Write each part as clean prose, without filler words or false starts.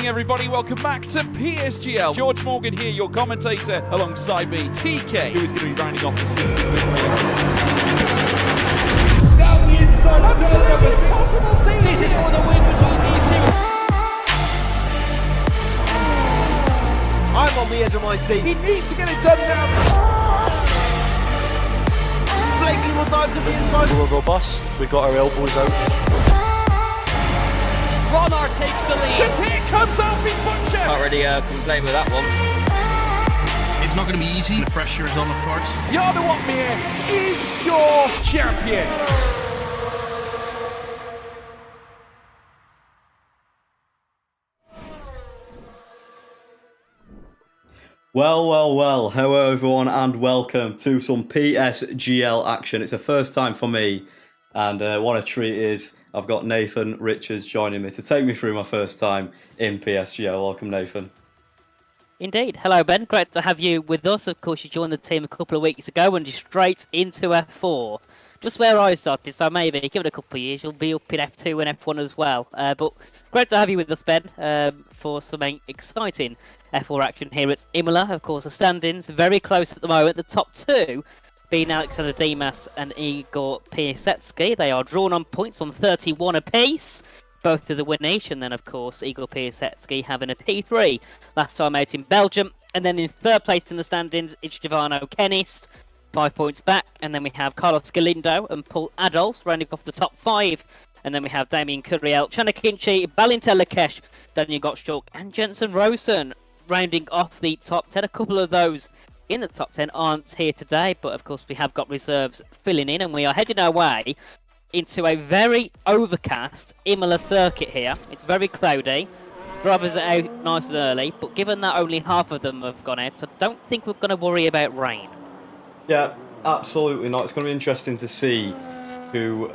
morning, everybody. Welcome back to PSGL. George Morgan here, your commentator, alongside me, TK, who is going to be rounding off the season with me. Down the inside, absolutely impossible scene. This is for the win between these two. I'm on the edge of my seat. He needs to get it done now. Blakey will dive to the inside. We'll go bust. We've got our elbows out. Ronar takes the lead. Because here comes Alfie Butcher. Can't really complain with that one. It's not going to be easy. The pressure is on, of course. Yarda Watmere is your champion. Well, hello everyone and welcome to some PSGL action. It's a first time for me and what a treat it is. I've got Nathan Richards joining me to take me through my first time in PSGL. Welcome, Nathan. Indeed. Hello, Ben. Great to have you with us. Of course, you joined the team a couple of weeks ago and you're straight into F4. Just where I started, so maybe give it a couple of years, you'll be up in F2 and F1 as well. But great to have you with us, Ben, for some exciting F4 action here at Imola. Of course, the standings very close at the moment. The top two being Alexander Dimas and Igor Piasecki. They are drawn on points on 31 apiece. Both to the win each, and then of course Igor Piasecki having a P3 last time out in Belgium. And then in third place in the standings, it's Giovanni Kennis, 5 points back. And then we have Carlos Galindo and Paul Adolfs rounding off the top five. And then we have Damien Curiel, Chanakinchi, Balintel Lakesh, Daniel Gottschalk and Jensen Rosen rounding off the top 10. A couple of those in the top 10 aren't here today, but of course we have got reserves filling in, and we are heading our way into a very overcast Imola circuit here. It's very cloudy. Drivers are out nice and early, but given that only half of them have gone out, I don't think we're going to worry about rain. Yeah, absolutely not. It's going to be interesting to see who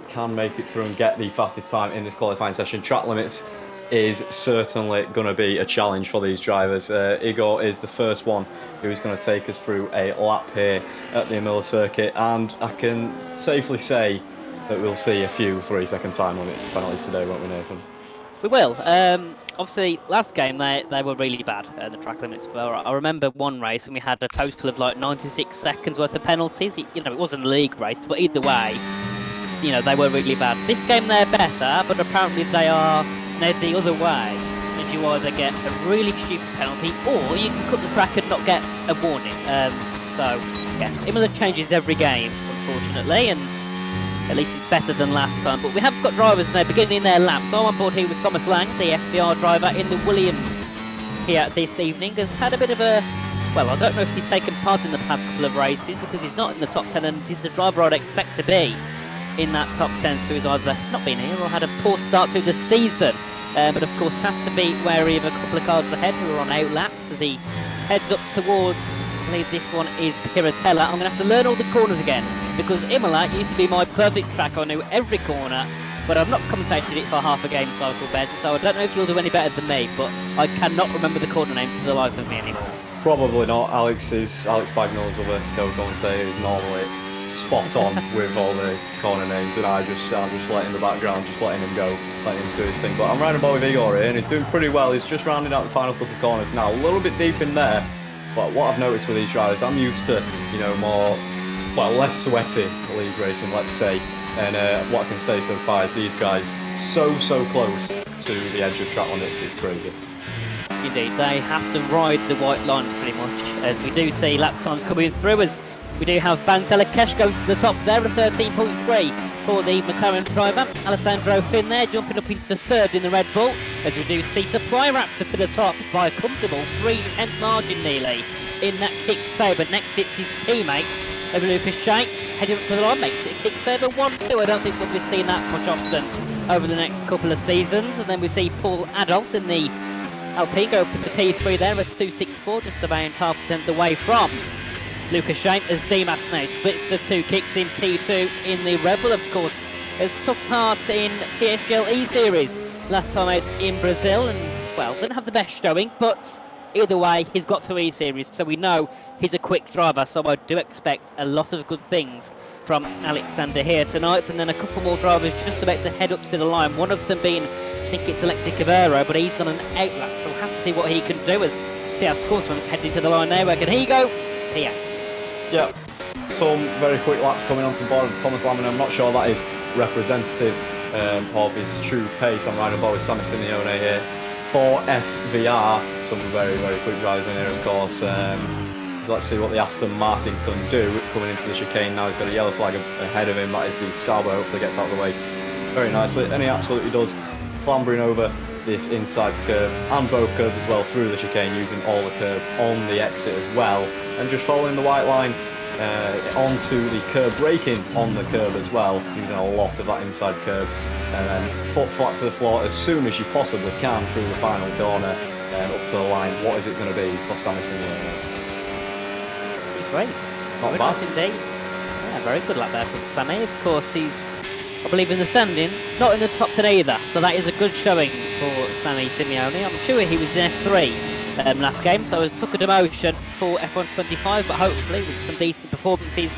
can make it through and get the fastest time in this qualifying session. Track limits is certainly going to be a challenge for these drivers. Igor is the first one who's going to take us through a lap here at the Imola circuit, and I can safely say that we'll see a few 3-second time limit penalties today, won't we, Nathan? We will. Obviously, last game they were really bad at the track limits. Well, I remember one race and we had a total of like 96 seconds worth of penalties. It wasn't a league race, but either way, they were really bad. This game they're better, but apparently they are now the other way, and you either get a really stupid penalty or you can cut the track and not get a warning. So yes, Imola changes every game, unfortunately, and at least it's better than last time. But we have got drivers now beginning their laps. So I'm on board here with Thomas Lang, the FBR driver in the Williams here this evening. Has had a bit of a, well, I don't know if he's taken part in the past couple of races because he's not in the top 10, and he's the driver I'd expect to be in that top 10, so he's either not been here or had a poor start to the season. But of course has to be wary of a couple of cars ahead who are on out laps as he heads up towards, I believe this one is Piratella. I'm going to have to learn all the corners again because Imola used to be my perfect track. I knew every corner, but I've not commentated it for half a game cycle, Ben, so I don't know if you'll do any better than me, but I cannot remember the corner name to the life of me anymore. Probably not. Alex Bagnall's other co-commentator is normally spot on with all the corner names, and I'm just letting the background, just letting him go, letting him do his thing. But I'm riding about with Igor here, and he's doing pretty well. He's just rounding out the final couple of corners now, a little bit deep in there. But what I've noticed with these drivers, I'm used to, less sweaty league racing, let's say. And what I can say so far is these guys so close to the edge of track limits. It's crazy. Indeed, they have to ride the white lines pretty much, as we do see lap times coming through, as we do have Balintel Lakesh goes to the top there at 13.3 for the McLaren driver. Alessandro Finn there jumping up into third in the Red Bull, as we do see Supply Raptor to the top by a comfortable 3/10 margin nearly in that kick saber. Next it's his teammate over Lucas Shea, heading up to the line, makes it a kick saber 1-2. I don't think we'll be seeing that much often over the next couple of seasons. And then we see Paul Adolfs in the Alpine go up to P3 there at 2.64, just about half a tenth away from Lucas Shea, as Dimas now splits the two kicks in P2 in the Rebel. Of course, has took part in PSGL E-Series last time out in Brazil, and well, didn't have the best showing, but Either way, he's got to E-Series, so we know he's a quick driver, so I do expect a lot of good things from Alexander here tonight, and then a couple more drivers just about to head up to the line, one of them being, I think it's Alexi Cavero, but he's got an outlap, so we'll have to see what he can do as Tias Korsman heading to the line now. Where can he go? Here. Yeah, some very quick laps coming on from bottom. Thomas Lamina, I'm not sure that is representative of his true pace. I'm riding with Sammy Simeone here for FVR. Some very, very quick drivers in here, of course. So let's see what the Aston Martin can do coming into the chicane now. He's got a yellow flag ahead of him. That is the Sauber. Hopefully gets out of the way very nicely. And he absolutely does, clambering over this inside curve and both curves as well through the chicane, using all the curb on the exit as well, and just following the white line onto the curb, braking on the curb as well, using a lot of that inside curb, and then foot flat to the floor as soon as you possibly can through the final corner and up to the line. What is it going to be for Sammy Simeone? He's great. Not Very bad. nice indeed. Yeah, very good lap there for Sammy. Of course, he's, I believe, in the standings, not in the top 10 either, so that is a good showing for Sammy Simeone. I'm sure he was in F3 last game, so it took a demotion for F1 25, but hopefully with some decent performances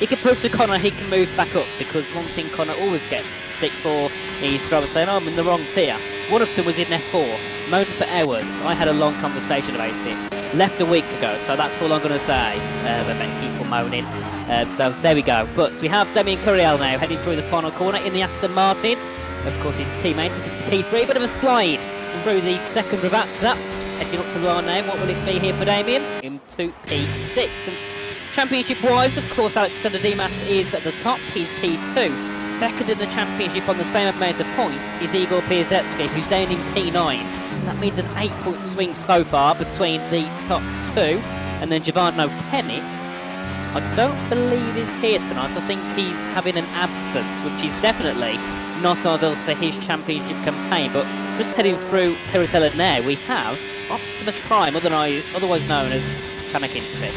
he can prove to Connor he can move back up, because one thing Connor always gets stick for is drivers saying, oh, I'm in the wrong tier. One of them was in F4, moaned for hours. I had a long conversation about it, left a week ago, so that's all I'm going to say about people moaning. So there we go. But we have Damien Curiel now heading through the final corner in the Aston Martin. Of course, his teammate took it to P3, bit of a slide through the second Ravazza. Heading up to the line now, what will it be here for Damien? Into P6. And championship-wise, of course, Alexander Dimas is at the top, he's P2. Second in the championship on the same amount of points is Igor Piasecki, who's down in P9. And that means an 8-point swing so far between the top two. And then Giovanni Pennis, I don't believe he's here tonight. I think he's having an absence, which is definitely not ideal for his championship campaign. But just heading through Piratella now, we have Optimus Prime, otherwise known as Kanakinski.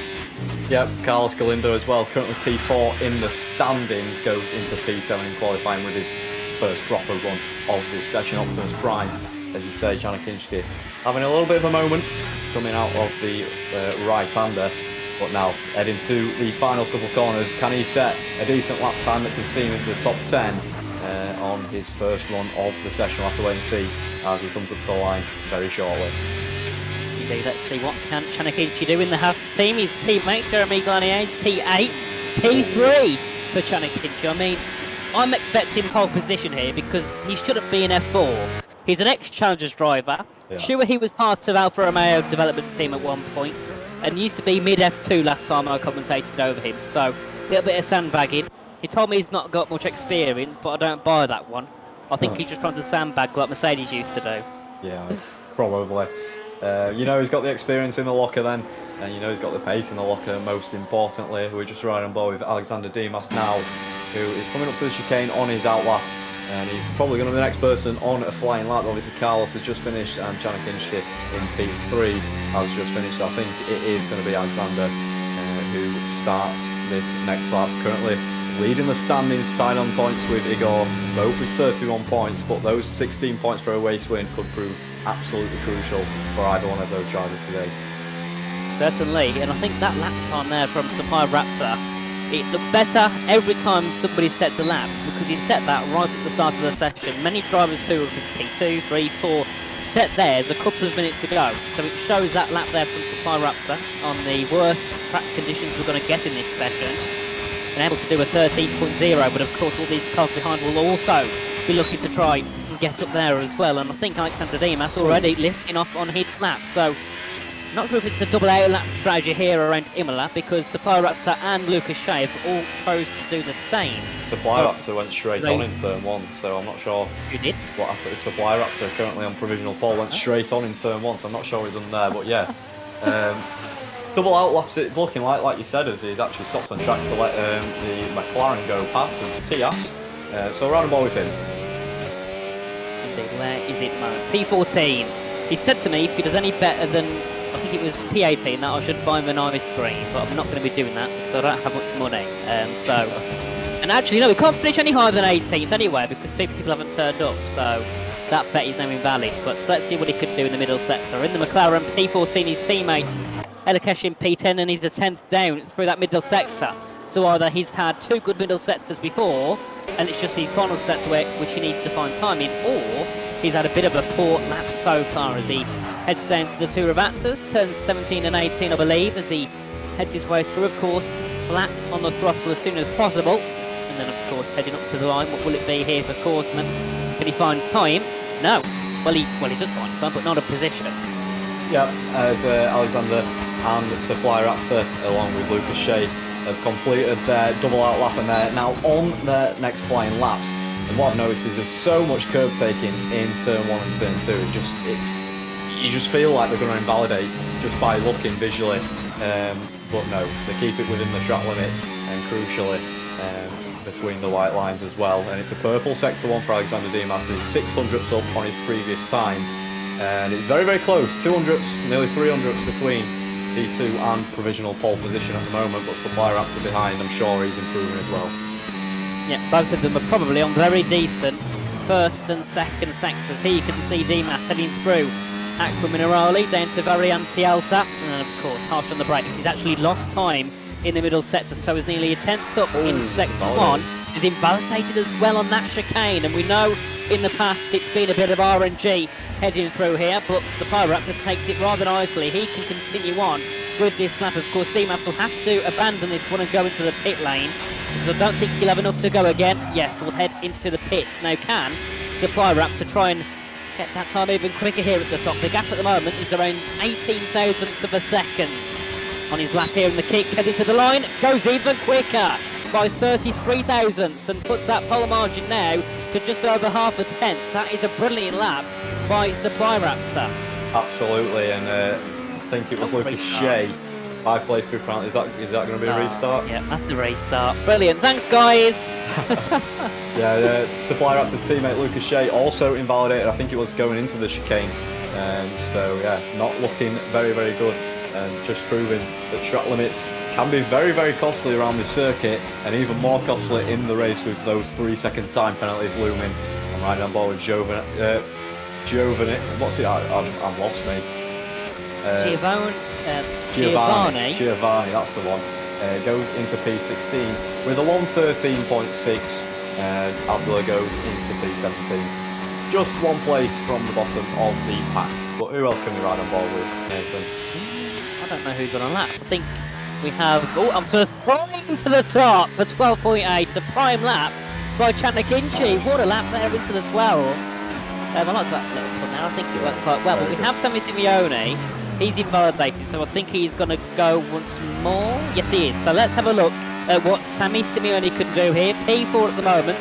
Yep, Carlos Galindo as well, currently P4 in the standings, goes into P7 in qualifying with his first proper run of this session. Optimus Prime, as you say, Kanakinski having a little bit of a moment coming out of the right-hander. But now, heading to the final couple of corners, can he set a decent lap time that can see him into the top 10 on his first run of the session? We'll have to wait and see as he comes up to the line very shortly. Indeed, let's see what can Chanakinchi do in the Haas team. His teammate, Jeremy Glanier, P8, P3 for Chanakinchi. I mean, I'm expecting pole position here because he shouldn't be in F4. He's an ex-Challengers driver. Yeah. Sure, he was part of Alfa Romeo development team at one point, and used to be mid F2 last time I commentated over him, so a little bit of sandbagging. He told me he's not got much experience, but I don't buy that one. I think he's just trying to sandbag like Mercedes used to do. Yeah, probably. You know he's got the experience in the locker then, and you know he's got the pace in the locker most importantly. We're just riding on board with Alexander Dimas now, who is coming up to the chicane on his outlap, and he's probably going to be the next person on a flying lap. Obviously Carlos has just finished and Chanakinchi in P3 has just finished. So I think it is going to be Alexander who starts this next lap, currently leading the standings, side on points with Igor, both with 31 points, but those 16 points for a race win could prove absolutely crucial for either one of those drivers today. Certainly, and I think that lap time there from Supply Raptor, it looks better every time somebody sets a lap, because he set that right at the start of the session. Many drivers who have P2, 3, 4 set theirs a couple of minutes ago, so it shows that lap there from Supply Raptor on the worst track conditions we're going to get in this session, and able to do a 13.0, but of course all these cars behind will also be looking to try and get up there as well. And I think Alexander Dimas already lifting off on his lap, so not sure if it's the double out lap strategy here around Imola, because Supply Raptor and Lucas Shea have all chose to do the same. Supply Raptor went straight on in turn 1, so I'm not sure You did? what happened. Supply Raptor, currently on provisional pole, went straight on in turn 1, so I'm not sure what he's done there, but yeah. Double out laps, it's looking like you said, as he's actually stopped on track to let the McLaren go past and Tias. So round the ball with him. Indeed, where is it at the moment? P14. He said to me if he does any better than, I think it was P18, that I should buy him an ice cream, but I'm not going to be doing that because I don't have much money. And actually, no, we can't finish any higher than 18th anyway, because two people haven't turned up, so that bet is now invalid. But let's see what he could do in the middle sector. In the McLaren P14, his teammate Elikesh in P10, and he's a 10th down through that middle sector. So either he's had 2 good middle sectors before, and it's just his final sector which he needs to find time in, or he's had a bit of a poor lap so far as he heads down to the two Ravazzas, turns 17 and 18 I believe, as he heads his way through, of course, flat on the throttle as soon as possible. And then, of course, heading up to the line. What will it be here for Korsman? Can he find time? No. Well, he does find time, but not a position. Yeah, as Alexander and Supply Raptor, along with Lucas Shea, have completed their double out lap, and they're now on their next flying laps. And what I've noticed is there's so much curb taking in turn 1 and turn 2. You just feel like they're going to invalidate just by looking visually. But no, they keep it within the track limits, and crucially between the white lines as well. And it's a purple sector 1 for Alexander Dimas. He's 600ths up on his previous time, and it's very, very close. 200ths, nearly 300ths between P2 and provisional pole position at the moment, but Supply Raptor behind, I'm sure he's improving as well. Yeah, both of them are probably on very decent first and second sectors. Here you can see Dimas heading through Aqua Minerale down to Variante Alta, and of course harsh on the brakes. He's actually lost time in the middle sector, so he's nearly a 10th up in sector 1. He's invalidated as well on that chicane, and we know in the past it's been a bit of RNG heading through here, but Supply Raptor takes it rather nicely. He can continue on with this lap. Of course, Dimas will have to abandon this one and go into the pit lane, because I don't think he'll have enough to go again. Yes, we'll head into the pits. Now can Supply Raptor try and get that time even quicker here at the top? The gap at the moment is around 18 thousandths of a second on his lap here, and the kick heading to the line goes even quicker by 33 thousandths and puts that pole margin now to just over half a tenth. That is a brilliant lap by Supply Raptor. Absolutely, and I think it was Lucas Shea, 5th place group penalty. Is that going to be a restart? Yeah, that's the restart. Brilliant, thanks guys. Yeah, Supply Raptor's teammate Lucas Shea also invalidated. I think it was going into the chicane. So yeah, not looking very, very good. And just proving that track limits can be very, very costly around this circuit, and even more costly in the race with those 3-second time penalties looming. I'm right on board with Giovanni. What's it? I'm lost, mate. Giovanni, that's the one. Goes into P16 with a 1:13.6, and Abdullah goes into P17. Just one place from the bottom of the pack. But who else can we ride on board with, Nathan? I don't know who's on a lap. I think we have... Oh, I'm sort of flying to the top for 12.8. A prime lap by Chanakinchi. What a lap there into the 12th. I like that little put now. I think it worked quite well. But we have Sammy Simeone. He's invalidated, so I think he's going to go once more. Yes, he is. So let's have a look at what Sammy Simeone can do here. P4 at the moment,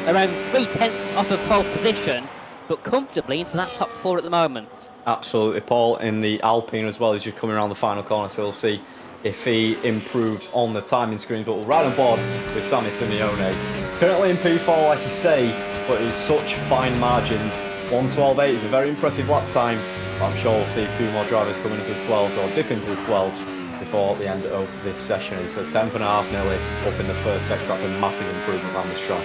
around 3/10 off of pole position, but comfortably into that top 4 at the moment. Absolutely, Paul in the Alpine as well as you're coming around the final corner, so we'll see if he improves on the timing screen. But we'll ride on board with Sammy Simeone. Currently in P4, like you say, but he's such fine margins. 1:12.8 is a very impressive lap time. I'm sure we'll see a few more drivers coming into the 12s or dip into the 12s before the end of this session. It's a 10th and a half nearly up in the first sector. That's a massive improvement around this track.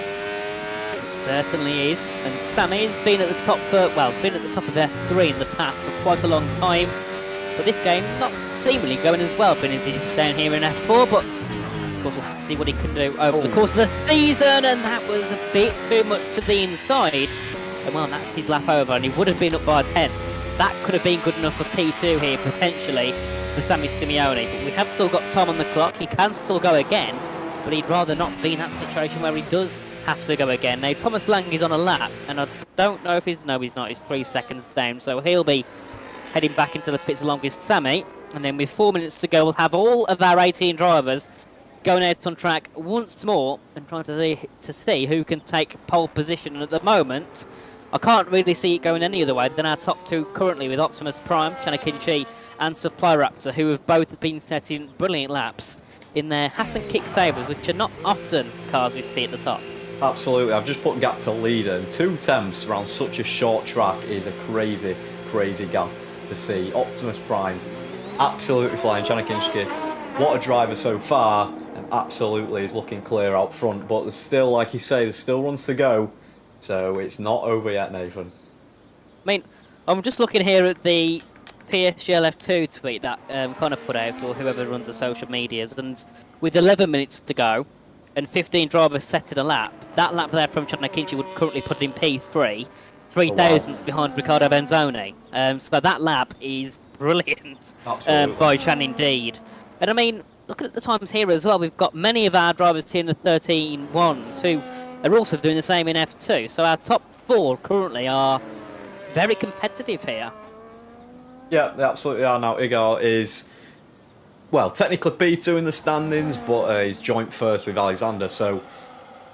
Certainly is, and Sammy's been at the top been at the top of F3 in the past for quite a long time, but this game not seemingly going as well, being as he's down here in F4, but of course we'll have to see what he can do over the course of the season, and that was a bit too much to the inside, and well, that's his lap over, and he would have been up by a 10. That could have been good enough for P2 here, potentially, for Sammy Simeone, but we have still got time on the clock. He can still go again, but he'd rather not be in that situation where he does have to go again. Now Thomas Lang is on a lap, and I don't know if he's not, he's 3 seconds down, so he'll be heading back into the pits along with Sammy, and then with 4 minutes to go we'll have all of our 18 drivers going out on track once more and trying to see who can take pole position. And at the moment I can't really see it going any other way than our top 2 currently, with Optimus Prime, Chanakinchi and Supply Raptor, who have both been setting brilliant laps in their Hassan Kick Sabres, which are not often cars we see at the top. Absolutely, I've just put gap to leader, and 2/10 around such a short track is a crazy, crazy gap to see. Optimus Prime, absolutely flying. Chanakinski, what a driver so far, and absolutely is looking clear out front, but there's still, like you say, there's still runs to go, so it's not over yet, Nathan. I mean, I'm just looking here at the PSGL F2 tweet that Connor put out, or whoever runs the social medias, and with 11 minutes to go and 15 drivers set in a lap, that lap there from Chanakinchi would currently put in P3, 3,000 behind Riccardo Benzoni. So that lap is brilliant by Chan indeed. And I mean, looking at the times here as well, we've got many of our drivers here in the 13.1s who are also doing the same in F2. So our top 4 currently are very competitive here. Yeah, they absolutely are. Now, Igor is, well, technically P2 in the standings, but he's joint first with Alexander, so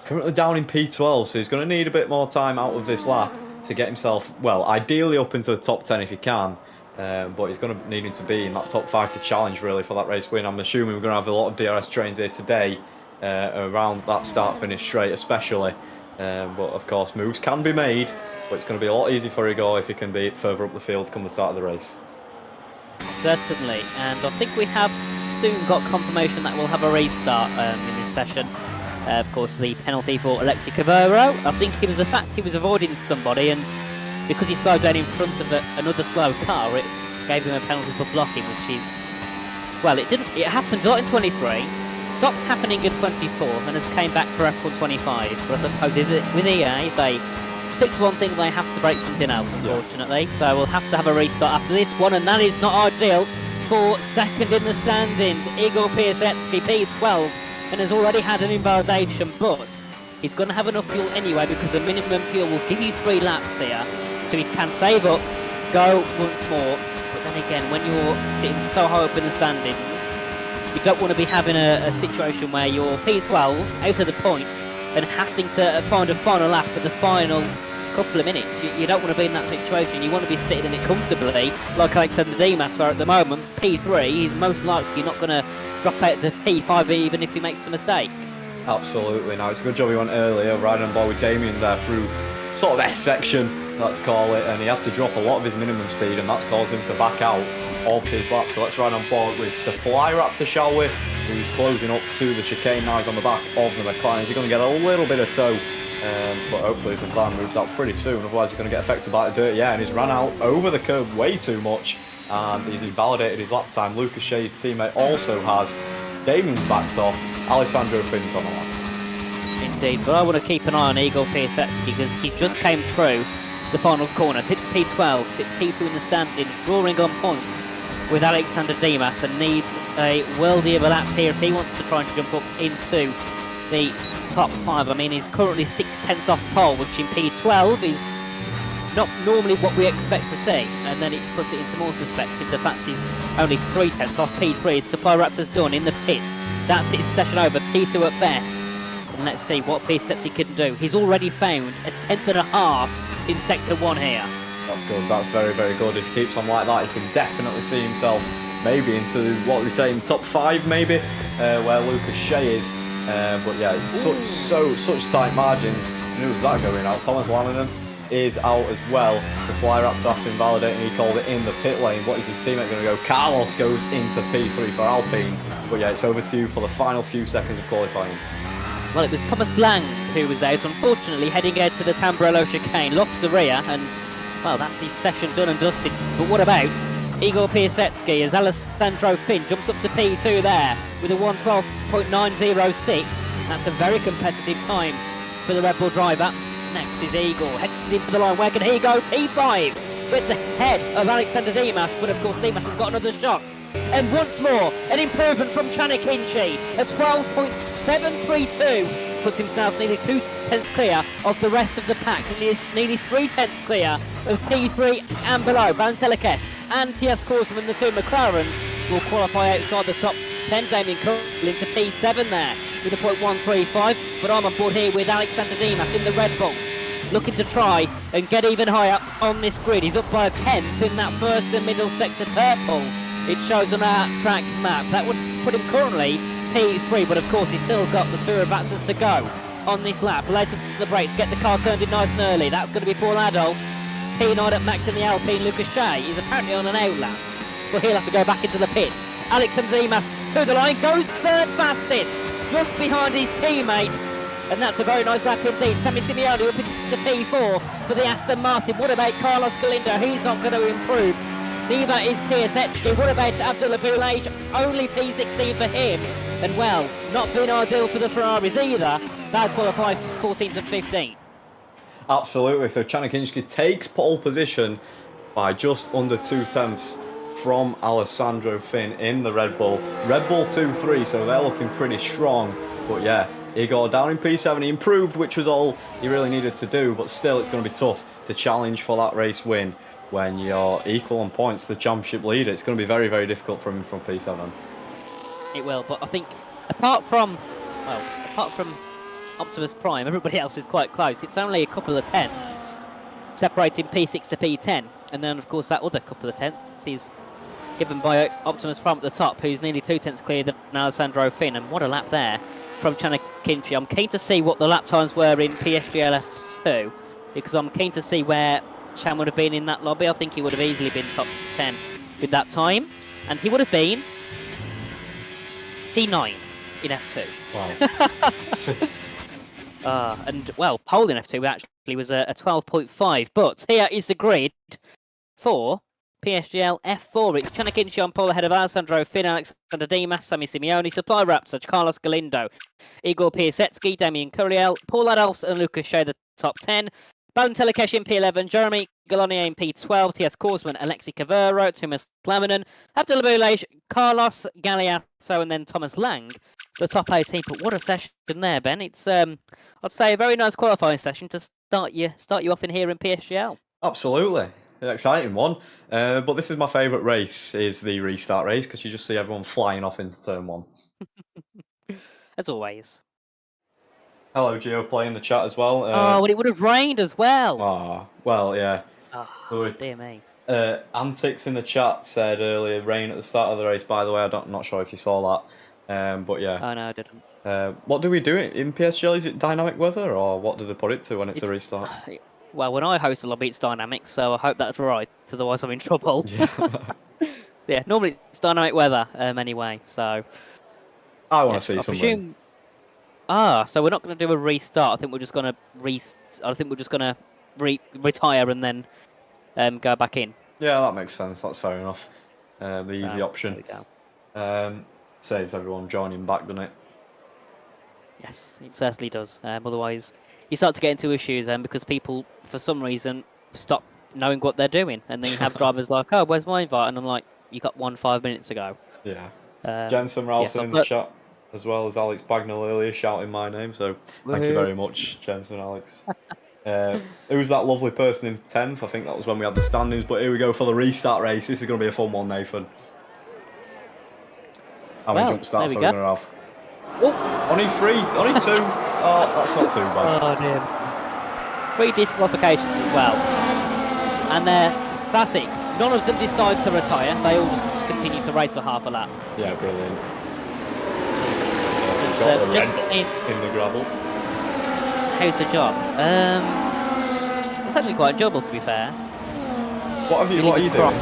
currently down in P12, so he's going to need a bit more time out of this lap to get himself, well, ideally up into the top 10 if he can, but he's going to need to be in that top 5 to challenge, really, for that race win. I'm assuming we're going to have a lot of DRS trains here today, around that start-finish straight especially, but of course moves can be made. But it's going to be a lot easier for Igor if he can be further up the field come the start of the race. Certainly, and I think we have soon got confirmation that we'll have a restart in this session. Of course, the penalty for Alexi Cavero. I think it was the fact he was avoiding somebody, and because he slowed down in front of another slow car, it gave him a penalty for blocking, which is, well, it happened not in 23, stopped happening in 24, and has came back for F1 25. But I suppose with EA, they fix one thing, they have to break something else, unfortunately. Yeah. So we'll have to have a restart after this one, and that is not ideal for second in the standings. Igor Piasecki, P12, and has already had an invalidation, but he's going to have enough fuel anyway because the minimum fuel will give you 3 laps here, so he can save up, go once more. But then again, when you're sitting so high up in the standings, you don't want to be having a situation where you're P12 out of the points and having to find a final lap for the final couple of minutes. You don't want to be in that situation. You want to be sitting in it comfortably, like Alexander Dimas, where at the moment P3 he's most likely not going to drop out to P5 even if he makes a mistake. Absolutely. Now, it's a good job he went earlier, riding on board with Damien there through sort of S section, let's call it, and he had to drop a lot of his minimum speed, and that's caused him to back out of his lap. So let's ride on board with Supply Raptor, shall we? Who's closing up to the chicane now. He's on the back of the McLaren. Is he going to get a little bit of tow? But hopefully his McLaren moves out pretty soon, otherwise he's going to get affected by the dirt. Yeah, and he's ran out over the curb way too much, and he's invalidated his lap time. Lucas Shea's teammate also has. Damien's backed off. Alessandro Finn's on the line. Indeed, but I want to keep an eye on Igor Piasecki because he just came through the final corner. Sits P12, sits P2 in the standings, drawing on points with Alexander Dimas, and needs a worldie of a lap here if he wants to try and jump up into the top 5. I mean, he's currently 6/10 off pole, which in P12 is not normally what we expect to see. And then it puts it into more perspective. The fact he's only 3/10 off P3. Supply Raptor's done in the pits. That's his session over. P2 at best. And let's see what Piasecki can do. He's already found a 10.5 in Sector 1 here. That's good. That's very, very good. If he keeps on like that, he can definitely see himself maybe into what we say in the top 5, maybe, where Lucas Shea is. But yeah, it's such tight margins. Who's that going out? Thomas Laninan is out as well. Supply Raptor after invalidating, he called it in the pit lane. What is his teammate going to go? Carlos goes into P3 for Alpine. But yeah, it's over to you for the final few seconds of qualifying. Well, it was Thomas Lang who was out, unfortunately, heading out to the Tamburello chicane, lost the rear, and, well, that's his session done and dusted. But what about Igor Piasecki as Alessandro Finn jumps up to P2 there with a 1:12.906. That's a very competitive time for the Red Bull driver. Next is Igor, heading into the line. Where can he go? P5. It's ahead of Alexander Dimas, but of course Dimas has got another shot. And once more, an improvement from Chanakinchi at 12.732. Puts himself nearly 2/10 clear of the rest of the pack, nearly 3/10 clear of P3 and below. Bantelike and T.S. Korsman, the 2 McLarens, will qualify outside the top 10. Damien Cole into P7 there with a .135, but I'm on board here with Alexander Dimas in the Red Bull, looking to try and get even higher on this grid. He's up by a 10th in that first and middle sector purple. It shows on our track map. That would put him currently P3, but of course he's still got the 2 Rabatzas to go on this lap. Later the brakes, get the car turned in nice and early. That's going to be Paul Adolf. P9 at max in the Alpine. Lucas Shea is apparently on an out lap, but he'll have to go back into the pits. Alexander Dimas to the line, goes 3rd fastest, just behind his teammate And that's a very nice lap indeed. Sammy Simeone will pick to P4 for the Aston Martin. What about Carlos Galindo? He's not going to improve. Neither is PSGL. What about Abdullah Boulage? Only P16 for him. And well, not been ideal for the Ferraris either. They'll qualify 14th and 15th. Absolutely. So Chanakinski takes pole position by just under 2/10 from Alessandro Finn in the Red Bull. Red Bull 2-3, so they're looking pretty strong. But yeah, he got down in P7. He improved, which was all he really needed to do. But still, it's going to be tough to challenge for that race win when you're equal on points to the championship leader. It's going to be very, very difficult for him from P7. It will, but I think apart from Optimus Prime, everybody else is quite close. It's only a couple of tenths separating P6 to P10, and then of course that other couple of tenths is given by Optimus Prime at the top, who's nearly 2 tenths clearer than Alessandro Finn. And what a lap there from Chanakinchi. I'm keen to see what the lap times were in PSGL F2, because I'm keen to see where Chan would have been in that lobby. I think he would have easily been top 10 with that time, and he would have been P9 in F2. Wow. And well, pole in F2 actually was a 12.5, but here is the grid for PSGL F4. It's Chanakinchi on pole ahead of Alessandro Finn, Alexander Dimas, Sammy Simeone, Supply Rapsage, Carlos Galindo, Igor Piasecki, Damien Curiel, Paul Adolphs and Lucas Shea the top 10. Valentin Telekesh in P11, Jeremy Galonier in P12, T.S. Korsman, Alexi Cavero, Thomas Laminen, Abdullah Boulage, Carlos Galeazzo, and then Thomas Lang, the top 18. But what a session there, Ben. It's, I'd say, a very nice qualifying session to start you off in here in PSGL. Absolutely. An exciting one. But this is my favourite race, is the restart race, because you just see everyone flying off into turn 1. As always. Hello, Gio, play in the chat as well. Well, it would have rained as well. Well, yeah. Oh, dear me. Antics in the chat said earlier, rain at the start of the race, by the way. I'm not sure if you saw that. But yeah. Oh, no, I didn't. What do we do in PSGL? Is it dynamic weather, or what do they put it to when it's a restart? Well, when I host a lobby, it's dynamic, so I hope that's right. Otherwise, I'm in trouble. Yeah. So, yeah, normally it's dynamic weather anyway, so... I want to see some rain. So we're not going to do a restart. I think we're just going to retire and then go back in. Yeah, that makes sense. That's fair enough. The easy option. There we go. Saves everyone joining back, doesn't it? Yes, it certainly does. Otherwise, you start to get into issues because people, for some reason, stop knowing what they're doing, and then you have drivers like, "Oh, where's my invite?" And I'm like, "You got one 5 minutes ago." Yeah. Jensen Ralston in the chat, as well as Alex Bagnall earlier shouting my name, so thank you very much, Jensen and Alex. Who's that lovely person in 10th? I think that was when we had the standings, but here we go for the restart race. This is going to be a fun one, Nathan. How many jump starts are we going to have? Only 3, only 2. Oh, that's not too bad. Oh, dear. 3 disqualifications as well. And they're classic. None of them decide to retire. They all just continue to race for half a lap. Yeah, brilliant. Got the red in the gravel. How's the job? It's actually quite enjoyable, to be fair. What are you doing?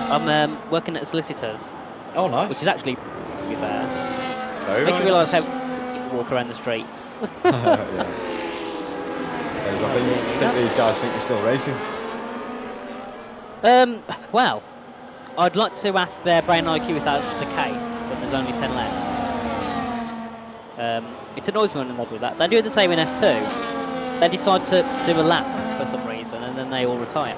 I'm working at solicitors. Oh, nice. Which is actually, to be fair, very makes you realise nice. how you walk around the streets. Yeah. I think these guys think you're still racing. Well, I'd like to ask their brain IQ if that's the case when there's only 10 left. It annoys me when they do that. They do the same in F2. They decide to do a lap for some reason and then they all retire.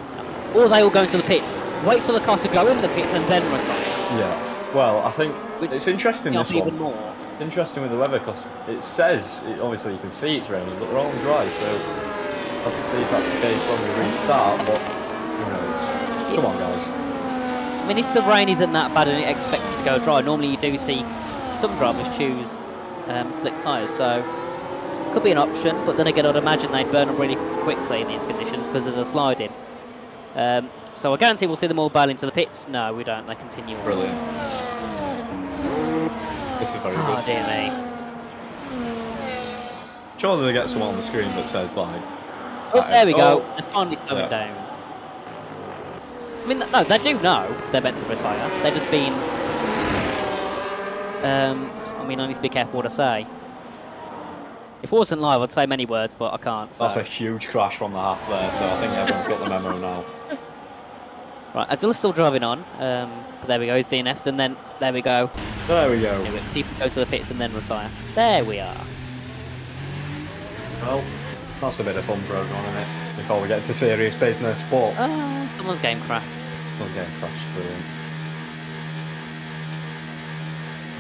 Or they all go into the pits, wait for the car to go in the pits and then retire. Yeah. Well, I think it's interesting this one. Even more. It's interesting with the weather because it says, obviously you can see it's raining, but they're all dry, so we'll have to see if that's the case when we restart, but who knows. Come on, guys. I mean, if the rain isn't that bad and it expects it to go dry, normally you do see some drivers choose slick tyres, so it could be an option, but then again I'd imagine they'd burn them really quickly in these conditions because of the sliding. So I guarantee we'll see them all bail into the pits. No, we don't, they continue on. Brilliant. This is very good. Oh dear me. Surely they get someone on the screen that says like... Oh, there we go, they're finally slowing down. I mean, no, they do know they're meant to retire, they're just being... I mean, I need to be careful what I say. If it wasn't live, I'd say many words, but I can't. So. That's a huge crash from the half there, so I think everyone's got the memo now. Right, Abdullah's still driving on. But there we go, he's DNF'd, and then there we go. There we go. People go to the pits and then retire. There we are. Well, that's a bit of fun for everyone, isn't it? Before we get to serious business, but... Someone's game crashed. Someone's getting crashed, brilliant.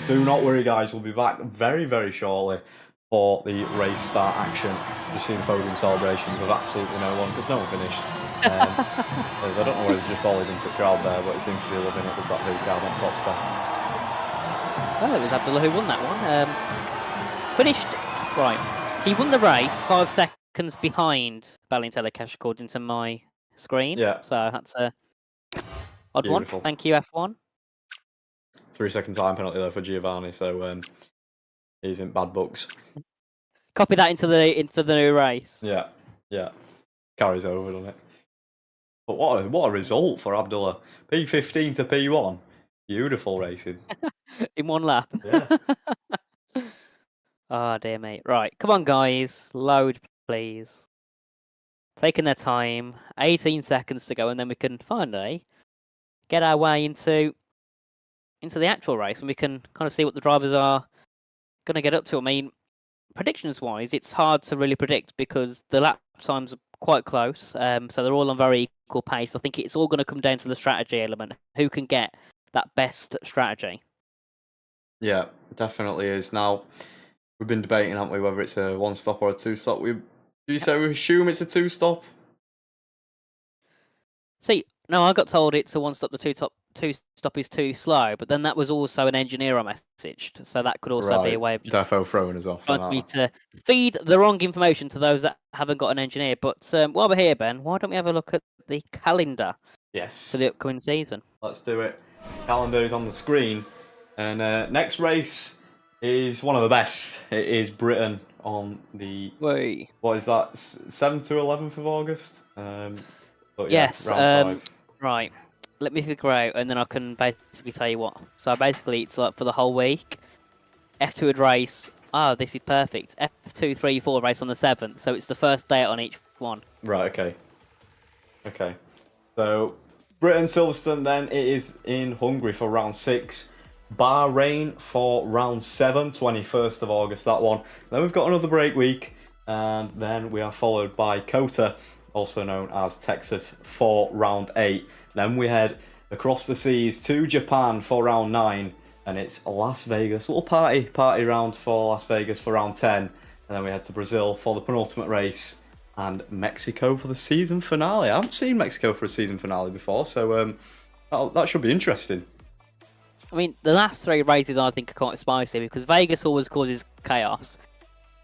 Do not worry, guys, we'll be back very, very shortly for the race start action. Just seeing podium celebrations of absolutely no one, because no one finished. I don't know whether he's just followed into the crowd there, but he seems to be loving it. There's that V-card on top step. Well, it was Abdullah who won that one. Finished, right, he won the race 5 seconds behind Balintella according to my screen. Yeah. So that's a odd Beautiful. one. Thank you, F1. 3 second time penalty there for Giovanni, so he's in bad books. Copy that into the new race. Yeah, yeah. Carries over, doesn't it? But what a result for Abdullah. P15 to P1. Beautiful racing. In one lap. Yeah. Oh dear mate. Right, come on guys. Load please. Taking their time. 18 seconds to go, and then we can finally get our way into the actual race, and we can kind of see what the drivers are going to get up to. I mean, predictions wise, it's hard to really predict because the lap times are quite close, so they're all on very equal pace. I think it's all going to come down to the strategy element. Who can get that best strategy? Yeah, definitely is. Now, we've been debating, haven't we, whether it's a one stop or a two stop. Do you say we assume it's a two stop? See, no, I got told it's a one stop. The two stop is too slow, but then that was also an engineer I messaged, so that could also be a way of just defo throwing us off. trying me to feed the wrong information to those that haven't got an engineer. But while we're here, Ben, why don't we have a look at the calendar Yes. for the upcoming season? Let's do it. Calendar is on the screen, and next race is one of the best. It is Britain on the what is that? 7th to 11th of August. But yeah, yes. round 5. Right. Let me figure out, and then I can basically tell you what. So basically, it's like for the whole week. F2 would race. Oh, this is perfect. F2, 3, 4 race on the 7th. So it's the first day on each one. Right. Okay. Okay. So Britain Silverstone then it is in Hungary for round 6. Bahrain for round 7, 21st of August. That one. Then we've got another break week, and then we are followed by COTA, also known as Texas, for round 8. Then we head across the seas to Japan for round 9, and it's Las Vegas, a little party round for Las Vegas for round 10, and then we head to Brazil for the penultimate race, and Mexico for the season finale. I haven't seen Mexico for a season finale before, so that should be interesting. I mean, the last 3 races I think are quite spicy because Vegas always causes chaos.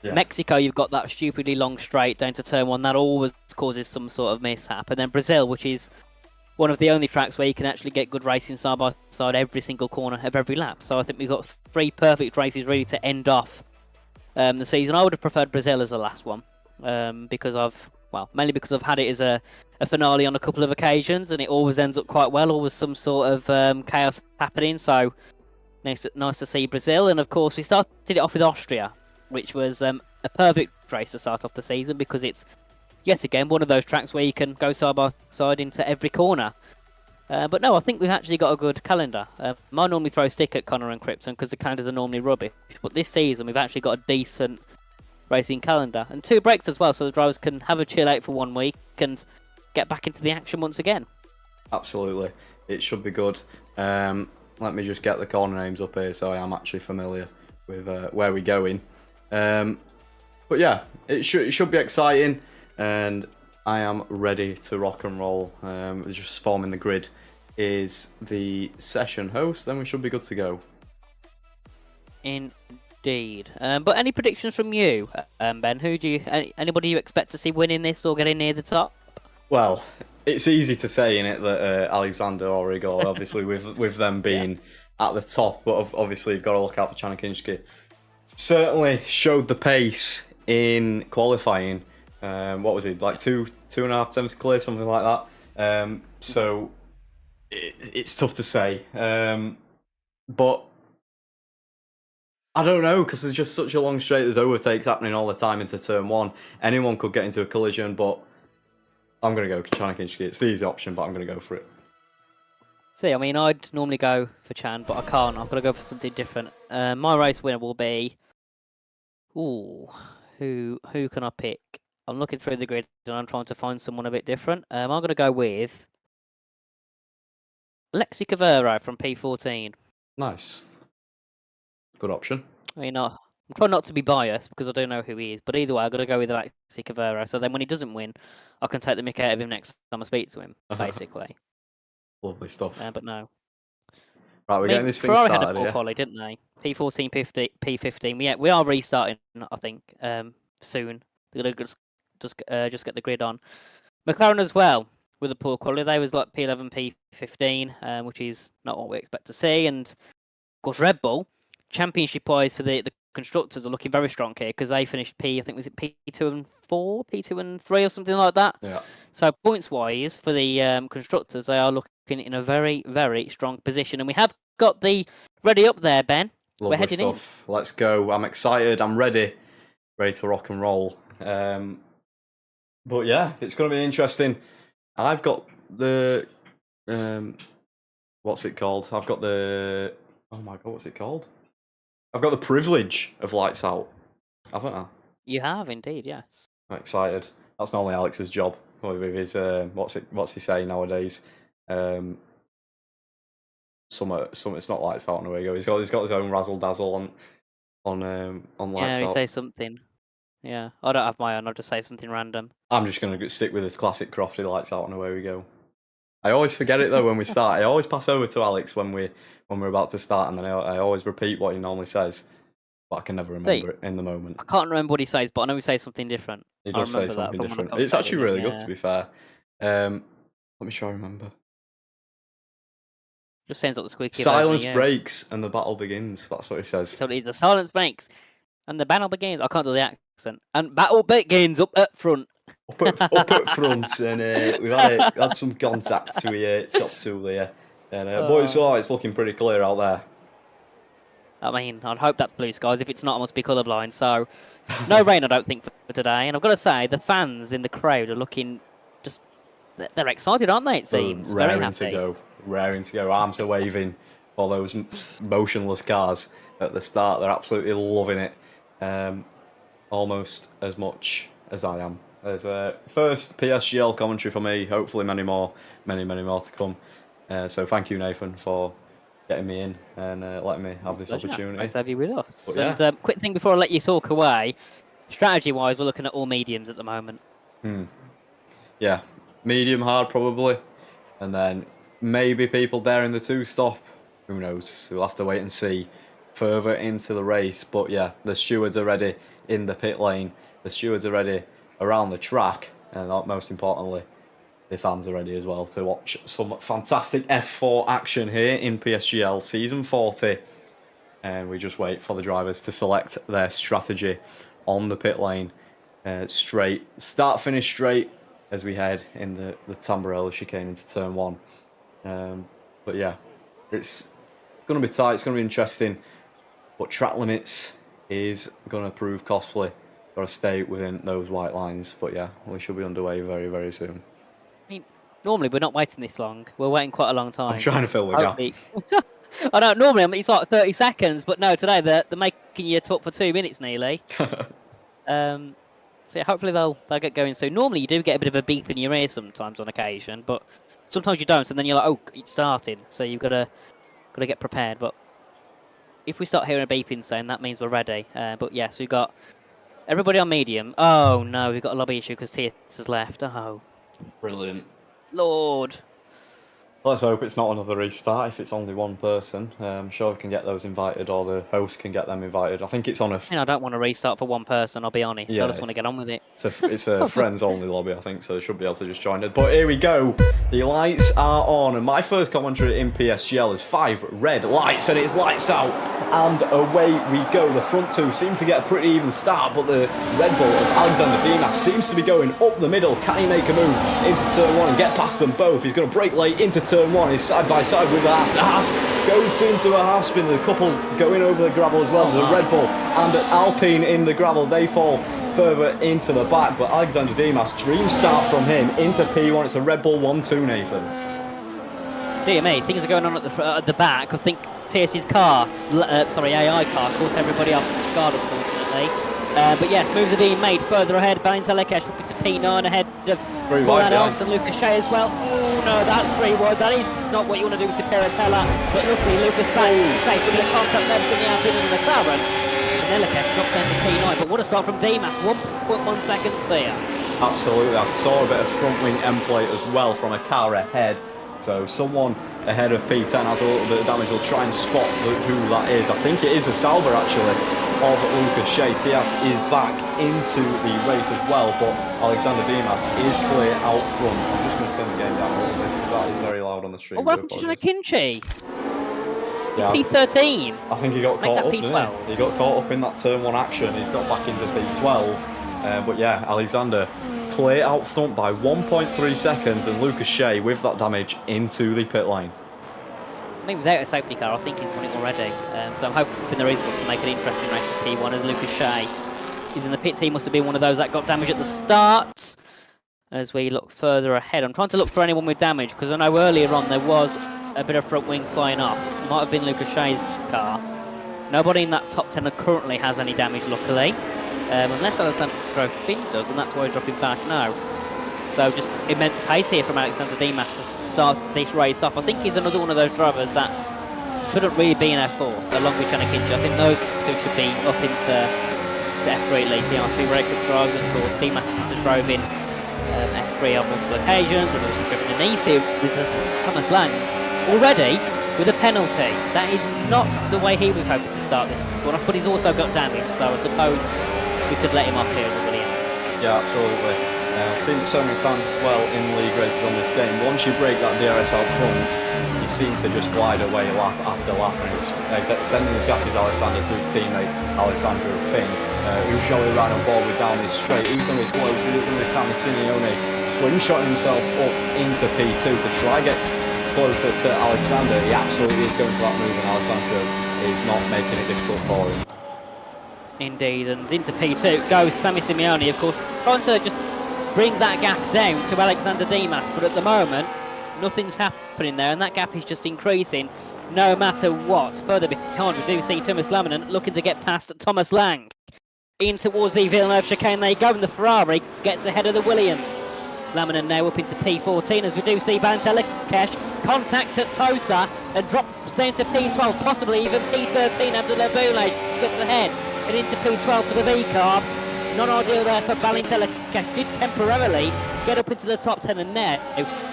Yeah. Mexico, you've got that stupidly long straight down to turn 1, that always causes some sort of mishap, and then Brazil, which is one of the only tracks where you can actually get good racing side by side every single corner of every lap. So I think we've got 3 perfect races really to end off the season. I would have preferred Brazil as the last one mainly because I've had it as a finale on a couple of occasions, and it always ends up quite well, always some sort of chaos happening. So nice to see Brazil, and of course we started it off with Austria, which was a perfect race to start off the season because it's yet again one of those tracks where you can go side by side into every corner. But no, I think we've actually got a good calendar. I normally throw a stick at Connor and Krypton because the calendars are normally rubbish, but this season we've actually got a decent racing calendar and 2 breaks as well, so the drivers can have a chill out for 1 week and get back into the action once again. Absolutely, it should be good. Let me just get the corner names up here so I am actually familiar with where we're going. But yeah, it should be exciting, and I am ready to rock and roll. Just forming the grid is the session host, then we should be good to go. Indeed. But any predictions from you, Ben? Anybody you expect to see winning this or getting near the top? Well, it's easy to say in it that Alexander or Igor, obviously with them being at the top, but obviously you've got to look out for Chanakinski. Certainly showed the pace in qualifying. What was it, like 2.5 tenths clear, something like that. So it's tough to say, but I don't know, because there's just such a long straight. There's overtakes happening all the time into turn 1. Anyone could get into a collision, but I'm going to go Chan Kinshiki. It's the easy option, but I'm going to go for it. See, I mean, I'd normally go for Chan, but I can't. I've got to go for something different. My race winner will be... Ooh, who can I pick? I'm looking through the grid and I'm trying to find someone a bit different. I'm going to go with Lexi Cavero from P14. Nice. Good option. I mean, I'm trying not to be biased because I don't know who he is, but either way, I've got to go with Lexi Cavero. So then when he doesn't win, I can take the mick out of him next time I speak to him, basically. Lovely stuff. But no. Right, we're getting this thing Ferrari started had a here. poor quality, didn't they? P14, P15. We are restarting, I think, soon. We're going to just get the grid on. McLaren as well, with a poor quality. They was like P11, P15, which is not what we expect to see. And, of course, Red Bull, championship-wise for the constructors, are looking very strong here because they finished I think, was it P2 and 4, P2 and 3 or something like that? Yeah. So points-wise for the constructors, they are looking in a very, very strong position. And we have got the ready up there, Ben. Lovely We're heading stuff. Let's go. I'm excited. I'm ready to rock and roll. But yeah, it's going to be interesting. I've got the what's it called? I've got the oh my god, what's it called? I've got the privilege of lights out, haven't I? You have indeed, yes. I'm excited. That's normally Alex's job with his what's he say nowadays? Some it's not lights out on the way go. He's got his own razzle dazzle on lights Yeah, you out. say something. Yeah, I don't have my own. I'll just say something random. I'm just going to stick with the classic Crofty lights out and away we go. I always forget it though when we start. I always pass over to Alex when we're about to start, and then I always repeat what he normally says, but I can never remember it in the moment. I can't remember what he says, but I know he says something different. He does say something different. It's actually really good, to be fair. Let me try to remember. Just sounds like the squeaky. Silence breaks and the battle begins. That's what he says. So it's the silence breaks and the battle begins. I can't do the accent. And battle begins up at front. Up at front, and we've had some contact to the top tool here. And, but it's looking pretty clear out there. I mean, I'd hope that's blue skies. If it's not, I must be colourblind. So, no rain, I don't think, for today. And I've got to say, the fans in the crowd are looking they're excited, aren't they, it seems? Raring to go. Arms are waving for those motionless cars at the start. They're absolutely loving it. Almost as much as I am. There's first PSGL commentary for me. Hopefully many more to come. So thank you, Nathan, for getting me in and letting me have this opportunity. Nice to have you with us. But, yeah. And quick thing before I let you talk away. Strategy-wise, we're looking at all mediums at the moment. Yeah, medium hard probably. And then maybe people daring the two-stop. Who knows? We'll have to wait and see further into the race. But yeah, the stewards are ready in the pit lane. The stewards are ready around the track. And most importantly, the fans are ready as well to watch some fantastic F4 action here in PSGL Season 40. And we just wait for the drivers to select their strategy on the pit lane. Straight, start-finish straight as we head in the Tamburello chicane into turn 1. But yeah, it's going to be tight, it's going to be interesting. But track limits is going to prove costly. Got to stay within those white lines. But yeah, we should be underway very, very soon. I mean, normally we're not waiting this long. We're waiting quite a long time. I'm trying to fill the gap. I know, normally it's like 30 seconds, but no, today they're making you talk for 2 minutes nearly. So yeah, hopefully they'll get going soon. Normally you do get a bit of a beep in your ear sometimes on occasion, but sometimes you don't, and then you're like, oh, it's starting. So you've got to get prepared. But if we start hearing a beeping sound, that means we're ready. But yes, we've got everybody on medium. Oh no, we've got a lobby issue because TS has left. Oh, Brilliant. Lord. Let's hope it's not another restart if it's only one person. I'm sure we can get those invited, or the host can get them invited. I think it's on a... I don't want to restart for one person, I'll be honest. Yeah. I just want to get on with it. It's a friends-only lobby, I think, so they should be able to just join it. But here we go. The lights are on, and my first commentary in PSGL is 5 red lights, and it's lights out and away we go. The front two seem to get a pretty even start, but the Red Bull of Alexander Dimas seems to be going up the middle. Can he make a move into turn one and get past them both? He's going to brake late into turn one. He's side by side with the Haas. The Haas goes into a half spin. The couple going over the gravel as well. The Red Bull and Alpine in the gravel. They fall further into the back, but Alexander Dimas, dream start from him into P1. It's a Red Bull 1-2, Nathan. Dear me, things are going on at the back. I think TS's car, AI car, caught everybody off guard, unfortunately. But yes, moves are being made further ahead. Balintalekesh looking to P9 ahead of Bolan Elfs and Lucas Shea as well. Oh no, that's 3 wide. That is not what you want to do to Piratella. But luckily, Lucas back safe with a contact left in the Alpine and the McLaren. And Elekesh drops down to P9. But what a start from Dimas. 1.1 seconds clear. Absolutely, I saw a bit of front wing end plate as well from a car ahead. So someone ahead of P10 has a little bit of damage. We'll try and spot who that is. I think it is the Salver actually of Lucas Shea. Tias is back into the race as well, but Alexander Dimas is clear out front. I'm just going to turn the game down a little bit because that is very loud on the stream. Oh, welcome to Shanakinchi. Yeah, He's P13. I think he got caught up, P12. didn't he? He got caught up in that turn one action. He's got back into P12. But yeah, Alexander clear out front by 1.3 seconds, and Lucas Shea with that damage into the pit lane. I mean, without a safety car, I think he's won it already. So I'm hoping there is one to make an interesting race for P1 as Lucas Shea is in the pits. He must have been one of those that got damage at the start. As we look further ahead, I'm trying to look for anyone with damage because I know earlier on there was a bit of front wing flying off. Might have been Lucas Shea's car. Nobody in that top 10 currently has any damage, luckily. Unless Alessandro Finn does, and that's why he's dropping back now. So just immense pace here from Alexander Dimas to start this race off. I think he's another one of those drivers that shouldn't really be in F4, along with Shanakinchi. I think those two should be up into F3 at least. They are two very quick drivers, of course. Dimas has drove in F3 on multiple occasions, and also driven in EC with Thomas Lang already with a penalty. That is not the way he was hoping to start this one, but he's also got damage, so I suppose we could let him off here, William. Yeah, absolutely. I've seen it so many times as well in league races on this game. Once you break that DRS out front, he seems to just glide away lap after lap, and he's extending his gap is Alexander to his teammate Alessandro Finn, who's showing right on board with down this straight. Who's going to be close? Who's going to be Sammy Simeone slingshotting himself up into P2 to try get closer to Alexander. He absolutely is going for that move, and Alessandro is not making it difficult for him. Indeed, and into P2 goes Sammy Simeone, of course, trying to just bring that gap down to Alexander Dimas, but at the moment nothing's happening there, and that gap is just increasing no matter what. Further behind we do see Thomas Laminen looking to get past Thomas Lang in towards the Villeneuve chicane. They go, and the Ferrari gets ahead of the Williams. Laminen now up into P14 as we do see Balintalekesh contact at Tosa and drops down to P12, possibly even P13 after Labule gets ahead and into P12 for the V-Carb. Not ideal there for Balintalekesh. Did temporarily get up into the top 10 and now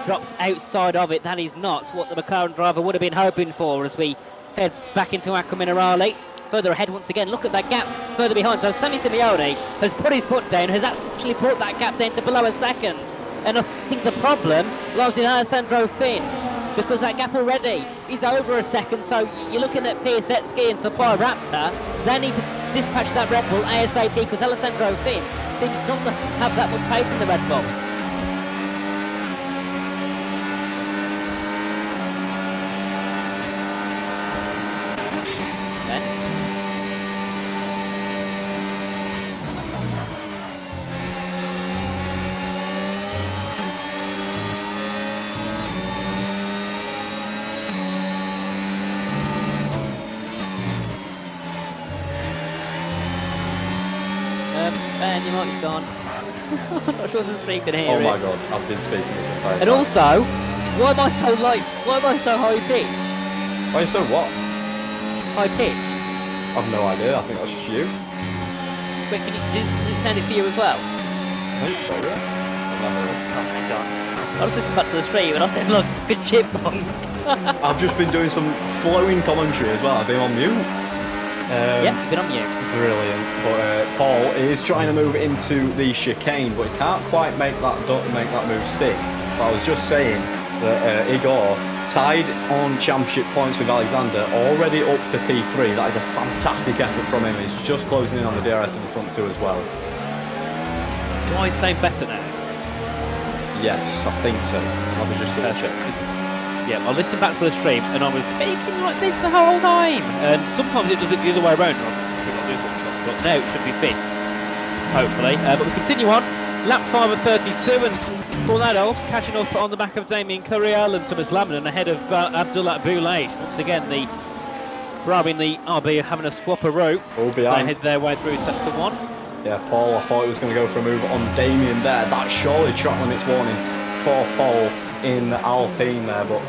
drops outside of it. That is not what the McLaren driver would have been hoping for as we head back into Acqua Minerale. Further ahead once again, look at that gap further behind. So Sammy Simeone has put his foot down, has actually brought that gap down to below a second. And I think the problem lies in Alessandro Finn, because that gap already is over a second. So you're looking at Piasecki and Supply Raptor. They need to dispatch that Red Bull ASAP, because Alessandro Finn seems not to have that much pace in the Red Bull. Ben, your mic's gone. I'm not sure the stream can hear it. Oh my god, I've been speaking this entire time. And also, why am I so light? Why am I so high pitched? Why are you so what? High pitched? I've no idea, I think that's just you. Wait, does it sound it for you as well? I think so, yeah. I've never Oh my god. I was listening back to the stream and I said, look, good chipmunk. I've just been doing some flowing commentary as well. I've been on mute. Yeah, you've been on mute. Brilliant. But Paul is trying to move into the chicane, but he can't quite make that move stick. But I was just saying that Igor tied on championship points with Alexander, already up to P3. That is a fantastic effort from him. He's just closing in on the DRS in the front two as well. Do I say better now? Yes, I think so. Let me just double check. Yeah, I listened back to the stream and I was speaking like this the whole time. And sometimes it does it the other way around. But now it should be fixed, hopefully. But we continue on. Lap 5 of 32 and Tornadoes catching up on the back of Damien Curiel and Thomas Laminen ahead of Abdullah Boulage. Once again, the Ferrari and the RB are having a swap of route. All behind. So they head their way through sector 1. Yeah, Paul, I thought he was going to go for a move on Damien there. That's surely track limits warning for Paul in Alpine there, but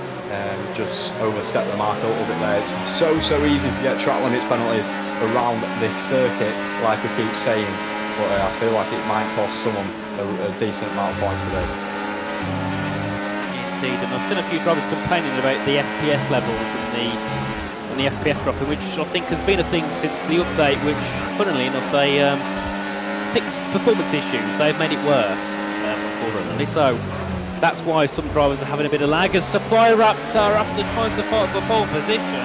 just overstepped the mark a little bit there. It's so easy to get track limits penalties around this circuit, like we keep saying, but I feel like it might cost someone a decent amount of points today. Indeed, and I've seen a few drivers complaining about the FPS levels and the FPS dropping, which I think has been a thing since the update, which, funnily enough, they fixed performance issues. They've made it worse, unfortunately. So that's why some drivers are having a bit of lag. As Supply Raptor, after trying to fight for pole position,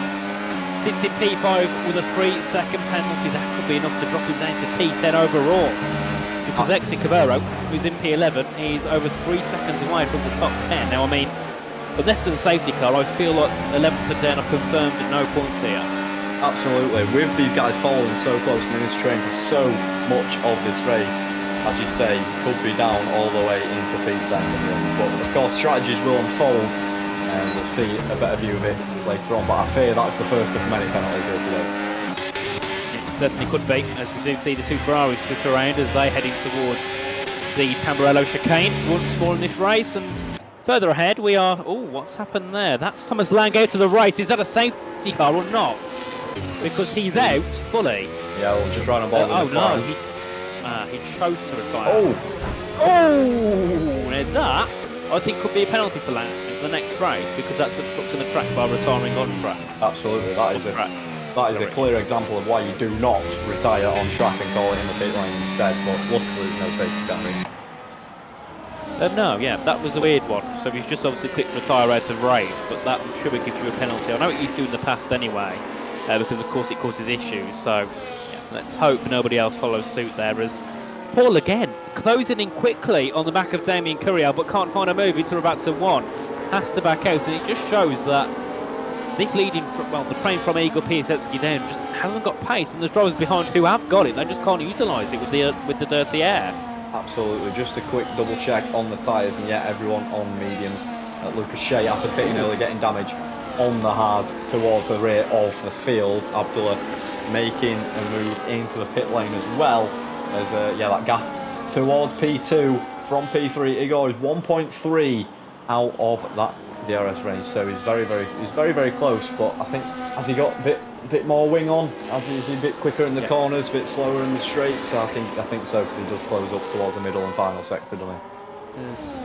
sits in P5 with a 3-second penalty. That could be enough to drop him down to P10 overall. Because Lexi Cabrero, who's in P11, he's over 3 seconds away from the top 10. Now, I mean, unless it's a safety car, I feel like 11th and 10 are confirmed at no points here. Absolutely. With these guys following so close and in this train for so much of this race, as you say, could be down all the way into P7. But of course, strategies will unfold, and we'll see a better view of it later on. But I fear that's the first of many penalties here today. It certainly could be, as we do see the two Ferraris switch around as they heading towards the Tamburello chicane once more in this race. And further ahead, we are. Oh, what's happened there? That's Thomas Lang out of the race. Is that a safety car or not? Because he's out fully. Yeah, we'll just run on board. Oh no, he chose to retire. Oh, now that I think could be a penalty for Lang in the next race, because that's obstructing the track by retiring on track. Absolutely, that is a clear example of why you do not retire on track and call it in the pit lane instead. But luckily, there's no safety car. No, yeah, that was a weird one. So he's just obviously clicked retire out of race, but that should give you a penalty. I know it used to in the past anyway, because of course it causes issues. So yeah, let's hope nobody else follows suit there. As Paul again closing in quickly on the back of Damien Curiel, but can't find a move into Rabatza 1. Has to back out, and it just shows that this leading, the train from Igor Piasecki down just hasn't got pace, and there's drivers behind who have got it. They just can't utilise it with the dirty air. Absolutely, just a quick double check on the tyres, and yeah, everyone on mediums. Lucas Shea, after pitting early, getting damage on the hard towards the rear of the field. Abdullah making a move into the pit lane as well. There's that gap towards P2 from P3. Igor is 1.3 out of that DRS range, so he's very close. But I think has he got a bit more wing on? Is he a bit quicker in the corners, a bit slower in the straights? So I think so, because he does close up towards the middle and final sector, doesn't he?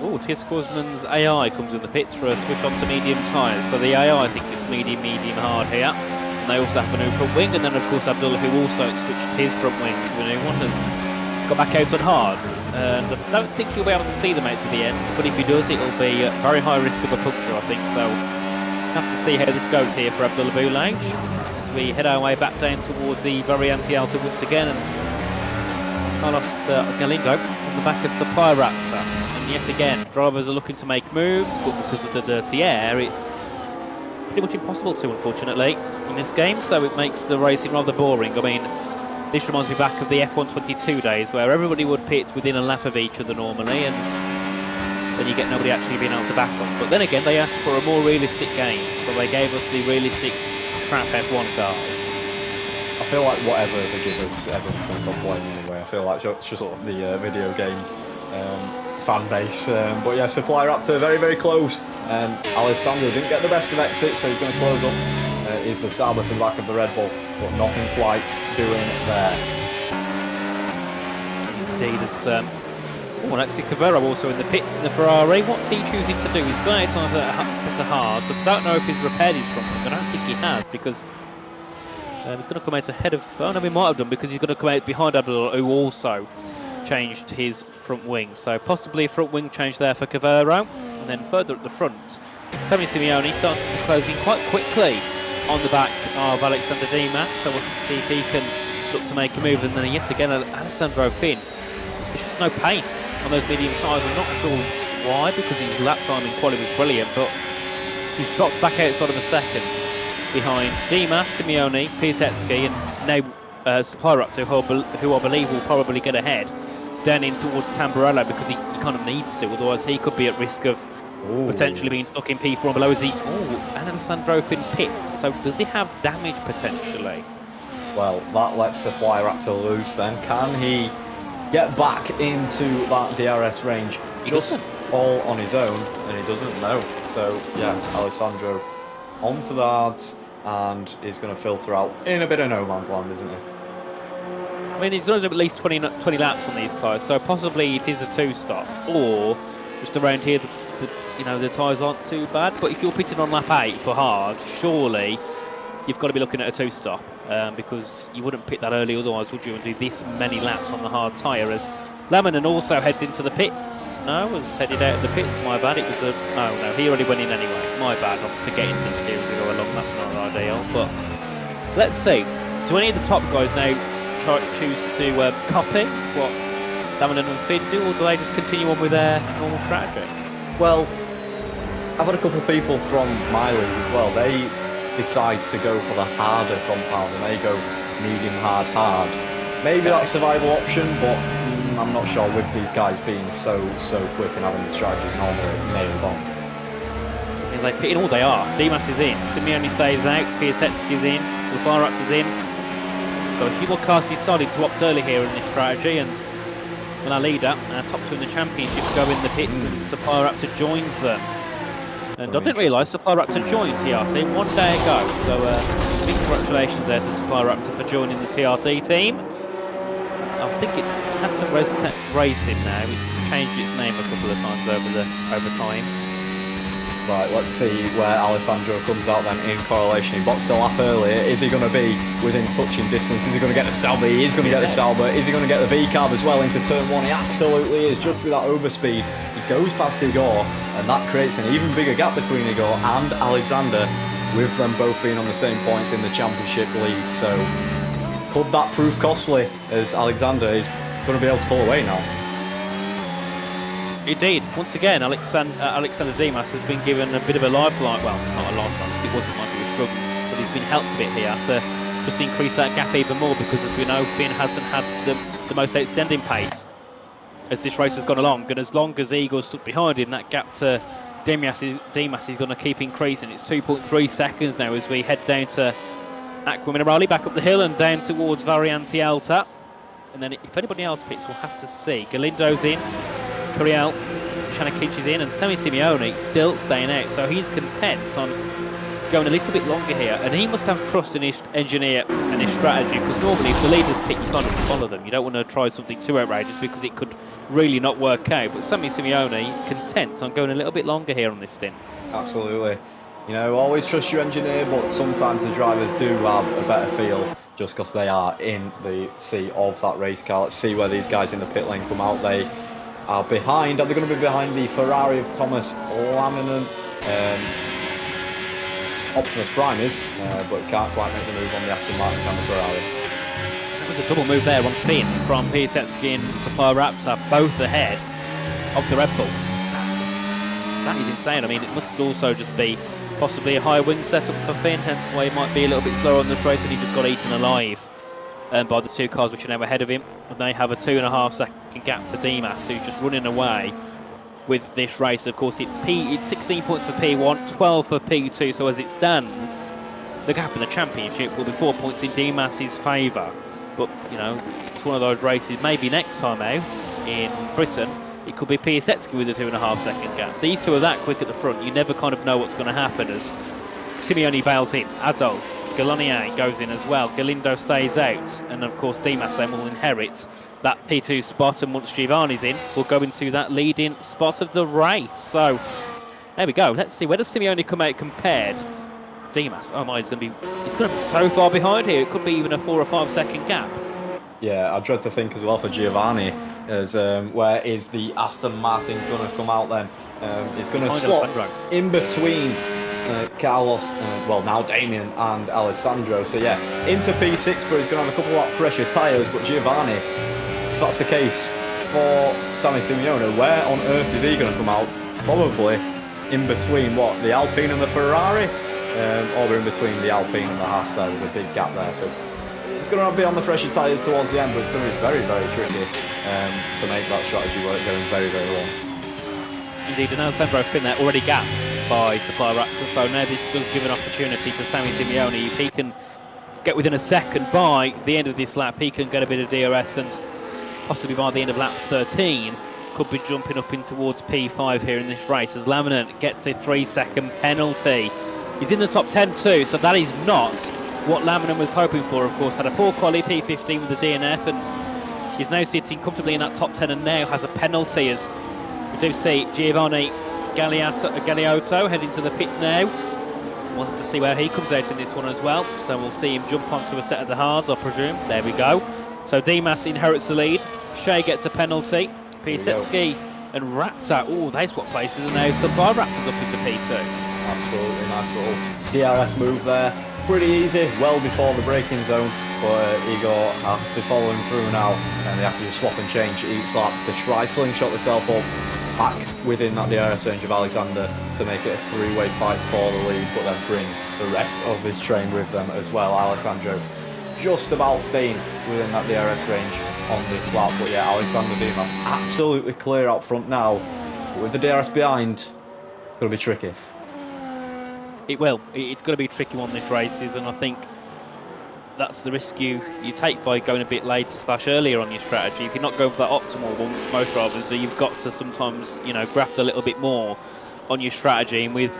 Oh, T.S. Korsman's AI comes in the pits for a switch on to medium tyres. So the AI thinks it's medium hard here. And they also have a new front wing, and then of course Abdullah, who also switched his front wing to a new one, has got back out on hards. And I don't think he'll be able to see them out to the end, but if he does, it'll be a very high risk of a puncture, I think. So have to see how this goes here for Abdullah Boulage as we head our way back down towards the very anti-alto once again, and Carlos Galindo on the back of Supply Raptor. And yet again, drivers are looking to make moves, but because of the dirty air, it's pretty much impossible to, unfortunately, in this game. So it makes the racing rather boring. I mean, this reminds me back of the F122 days, where everybody would pit within a lap of each other normally, and then you get nobody actually being able to battle. But then again, they asked for a more realistic game, so they gave us the realistic crap F1 cars. I feel like whatever they give us, everyone's going to complain anyway. I feel like it's just the video game fan base. But yeah, Supply Raptor very close. Alessandro didn't get the best of exits, so he's going to close up. Is the Sauber to the back of the Red Bull, but nothing quite doing there. Indeed, as Alexi Cavero also in the pits in the Ferrari. What's he choosing to do? He's going out on a set of hards. I don't know if he's repaired his front wing. I don't think he has, because he's going to come out ahead of. Oh no, he might have done, because he's going to come out behind Abdullah, who also changed his front wing. So possibly a front wing change there for Cavero. And then further at the front, Sammy Simeone started to close in quite quickly on the back of Alexander Dimas, so we'll see if he can look to make a move. And then yet again, Alessandro Finn. There's just no pace on those medium tyres. I'm not sure why, because his lap time in quali was brilliant, but he's dropped back outside of a second behind Dimas, Simeone, Piasecki, and now Supply Raptor, who I believe will probably get ahead down in towards Tamburello, because he kind of needs to, otherwise he could be at risk of potentially being stuck in P4 and below. Is he? Oh, and Alessandro Finn pits, so does he have damage potentially? Well, that lets Supply Raptor loose then. Can he get back into that DRS range just all on his own? And he doesn't know. So, yeah, Alessandro onto the hards, and he's going to filter out in a bit of no man's land, isn't he? I mean, he's going to do at least 20 laps on these tyres, so possibly it is a two-stop, or just around here, the tyres aren't too bad. But if you're pitting on lap 8 for hard, surely you've got to be looking at a two-stop, because you wouldn't pit that early otherwise, would you, and do this many laps on the hard tyre. As Laminen also heads into the pits. No, was headed out of the pits, my bad. It was no, he already went in anyway. My bad, I'm forgetting things here as we go along, that's not ideal. But let's see, do any of the top guys now choose to copy what Laminen and Finn do, or do they just continue on with their normal strategy? Well, I've had a couple of people from my league as well. They decide to go for the harder compound, and they go medium, hard. Maybe that's a survival option, but I'm not sure with these guys being so quick and having the strategies normally nailed on. I mean, they pit in all they are. Dimas is in, Simeone stays out, Piasecki's in, Supply Raptor's in. So a few more cars decided to opt early here in this strategy, and when our leader, top two in the championship, go in the pits, and Supply Raptor joins them. And I didn't realise Supply Raptor joined TRT 1 day ago, so big congratulations there to Supply Raptor for joining the TRT team. I think it's had some racing now. It's changed its name a couple of times over time. Right, let's see where Alessandro comes out then in correlation. He boxed a lap earlier. Is he going to be within touching distance? Is he going to get the Sauber? He is going to get the Sauber. Is he going to get the V-carb as well into turn 1? He absolutely is, just with that overspeed. He goes past Igor, and that creates an even bigger gap between Igor and Alexander, with them both being on the same points in the championship lead. So could that prove costly, as Alexander is going to be able to pull away now? Indeed, once again, Alexander Dimas has been given a bit of a lifeline. Well, not a lifeline, because it wasn't like he was struggling, but he's been helped a bit here to just increase that gap even more, because as we know, Finn hasn't had the most outstanding pace as this race has gone along, and as long as Igor stuck behind him, that gap to Dimas is going to keep increasing. It's 2.3 seconds now as we head down to Acqua Minerale, back up the hill and down towards Variante Alta. And then if anybody else picks, we'll have to see. Galindo's in, Curiel, Chanakic is in, and Sammy Simeone still staying out, so he's content on going a little bit longer here, and he must have trust in his engineer and his strategy, because normally if the leaders pick, you can't follow them. You don't want to try something too outrageous because it could really not work out. But Sammy Simeone content on going a little bit longer here on this stint. Absolutely. You know, always trust your engineer, but sometimes the drivers do have a better feel just because they are in the seat of that race car. Let's see where these guys in the pit lane come out. They are behind. Are they going to be behind the Ferrari of Thomas Laminen? Optimus Prime is, but can't quite make the move on the Aston Martin camera Ferrari. That was a double move there on Finn from Piasecki and Supply Raptor, both ahead of the Red Bull. That is insane. I mean, it must also just be possibly a high wing setup for Finn, hence why he might be a little bit slower on the straight, and he just got eaten alive by the two cars which are now ahead of him. And they have a 2.5 second gap to Dimas, who's just running away with this race. Of course, it's 16 points for P1, 12 for P2, so as it stands, the gap in the championship will be 4 points in Dimas's favour. But, you know, it's one of those races, maybe next time out in Britain, it could be Piasecki with a 2.5 second gap. These two are that quick at the front, you never kind of know what's going to happen as Simeone bails in, Adolf, Galonier goes in as well, Galindo stays out, and of course Dimas then will inherit that P2 spot, and once Giovanni's in, we'll go into that leading spot of the race. So, there we go. Let's see, where does Simeone come out compared? Dimas, oh my, he's going to be so far behind here, it could be even a 4 or 5 second gap. Yeah, I dread to think as well for Giovanni. As where is the Aston Martin going to come out then? It's going to Behind slot Alessandro. in between Carlos, well now Damien and Alessandro. So yeah, into P6, but he's going to have a couple of fresher tyres. But Giovanni, if that's the case for Sammy Simeone, where on earth is he going to come out? Probably in between what, the Alpine and the Ferrari, or in between the Alpine and the Haas. There's a big gap there. So it's going to be on the fresher tyres towards the end, but it's going to be very, very tricky to make that strategy work going very, very long. Indeed, and Alessandro Finn there already gapped by Supply Raptor, so now this does give an opportunity to Sammy Simeone. If he can get within a second by the end of this lap, he can get a bit of DRS, and possibly by the end of lap 13 could be jumping up in towards P5 here in this race, as Laminant gets a 3-second penalty. He's in the top 10 too, so that is not what Laminant was hoping for. Of course, had a 4 quali P15 with the DNF, and he's now sitting comfortably in that top 10 and now has a penalty, as we do see Giovanni Galeotto heading to the pits now. Wanted to see where he comes out in this one as well, so we'll see him jump onto a set of the hards, I presume. There we go. So Dimas inherits the lead. Shea gets a penalty. Piasecki and Raptor, oh, they swap places, and now Supply Raptors up into P2. Absolutely nice little DRS move there. Pretty easy, well before the braking zone, but Igor has to follow him through now, and they have to just swap and change each lap to try slingshot themselves up back within that DRS range of Alexander to make it a three-way fight for the lead, but then bring the rest of this train with them as well. Alessandro just about staying within that DRS range on this lap, but yeah, Alexander Dimas absolutely clear out front now, but with the DRS behind, it's going to be tricky. It will. It's going to be a tricky one this race, and I think that's the risk you take by going a bit later / earlier on your strategy. If you're not going for that optimal one, most drivers, you've got to sometimes, graft a little bit more on your strategy. And with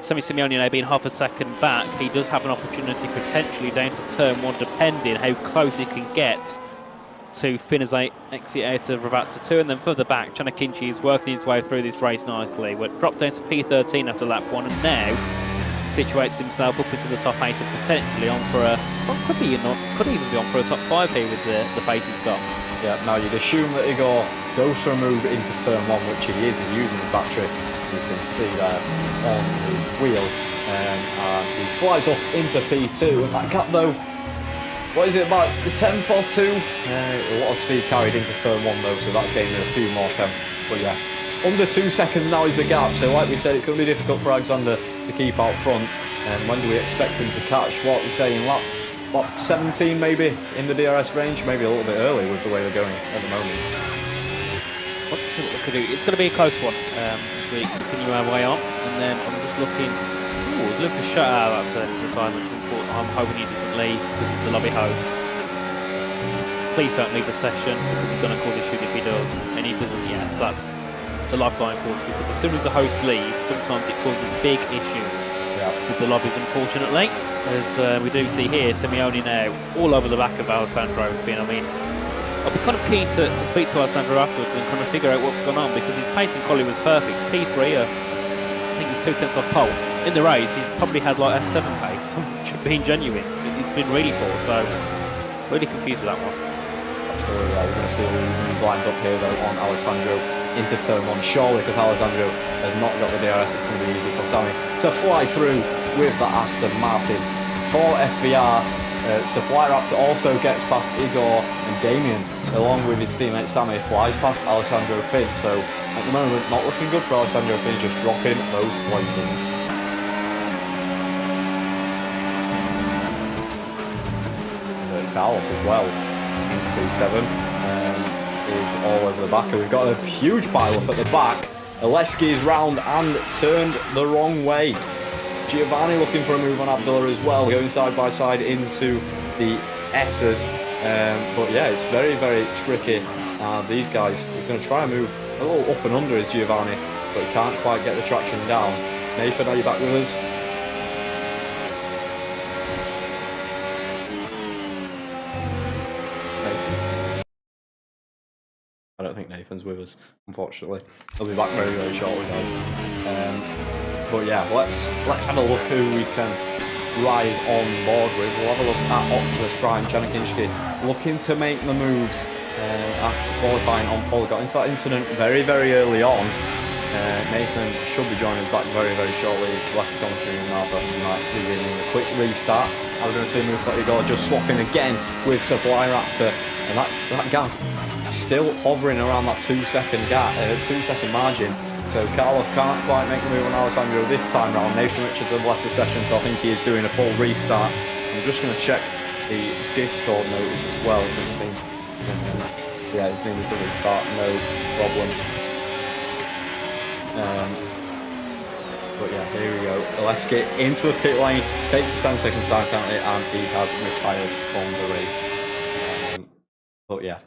Sammy Simeone now being half a second back, he does have an opportunity potentially down to turn 1, depending how close he can get to Finn as they exit out of Ravazza 2, and then further back, Chanakinchi is working his way through this race nicely. We're dropped down to P13 after lap 1, and now situates himself up into the top 8 and potentially on for a, well, could even be on for a top 5 here with the pace he's got. Yeah, now you'd assume that Igor goes for a move into turn 1, which he is using the battery, you can see there on his wheel, and he flies up into P2, and that gap though, what is it, about the 10th or 2? A lot of speed carried into turn 1 though, so that gave me a few more attempts, but yeah. Under 2 seconds now is the gap, so like we said, it's going to be difficult for Alexander to keep out front. And when do we expect him to catch? What we're saying, lap 17 maybe in the DRS range, maybe a little bit early with the way they're going at the moment. Let's see what they could do. It's going to be a close one as we continue our way on. And then I'm just looking. Ooh, Lucas Shutter, that's a retirement. I'm hoping he doesn't leave because it's a lobby host. Please don't leave the session because he's going to cause issue if he does. And he doesn't yet. It's a lifeline for us, because as soon as the host leaves, sometimes it causes big issues with the lobbies, unfortunately. As we do see here, Simeone now all over the back of Alessandro Finn. I mean, I'll be kind of keen to speak to Alessandro afterwards and kind of figure out what's gone on, because his pace in quali was perfect. P3, I think he's 2 tenths off pole. In the race, he's probably had like F7 pace, being genuine. It's been really poor, so really confused with that one. Absolutely, yeah. We're going to see who's lined up here though on Alessandro into turn 1, surely, because Alessandro has not got the DRS. It's going to be easy for Sammy to fly through with the Aston Martin. For FVR, Supply Raptor also gets past Igor and Damien, along with his teammate Sammy, flies past Alessandro Finn. So at the moment, not looking good for Alessandro Finn, just dropping those places. Carlos as well in P7. Is all over the back, and we've got a huge pile up at the back. Oleski is round and turned the wrong way. Giovanni looking for a move on Abdullah as well, going side by side into the S's. But yeah, it's very, very tricky. These guys, he's going to try and move a little up and under is Giovanni, but he can't quite get the traction down. Nathan, are you back with us? I don't think Nathan's with us, unfortunately. He'll be back very, very shortly, guys. But yeah, let's have a look who we can ride on board with. We'll have a look at Optimus Prime, Chanakinski, looking to make the moves after qualifying on pole. Got into that incident very, very early on. Nathan should be joining us back very, very shortly. He's left the commentary room now, but he might be giving a quick restart. I was going to see move like Igor just swapping again with Supply Raptor, and that gap still hovering around that 2 second gap, 2 second margin. So Carlos can't quite make the move on Alessandro this time round. Nathan Richards has left the session, so I think he is doing a full restart. I'm just going to check the Discord notice as well. Yeah, it's needed to restart, no problem. But yeah, here we go. Let's get into the pit lane. Takes a 10-second time penalty, and he has retired from the race. But yeah,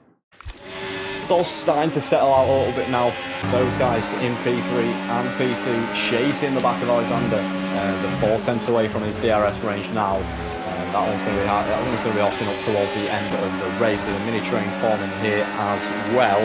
it's all starting to settle out a little bit now. Those guys in P3 and P2 chasing the back of Alexander. They're 4 tenths away from his DRS range now. That one's going to be hard. That one's going to be often up towards the end of the race. There's a mini train forming here as well.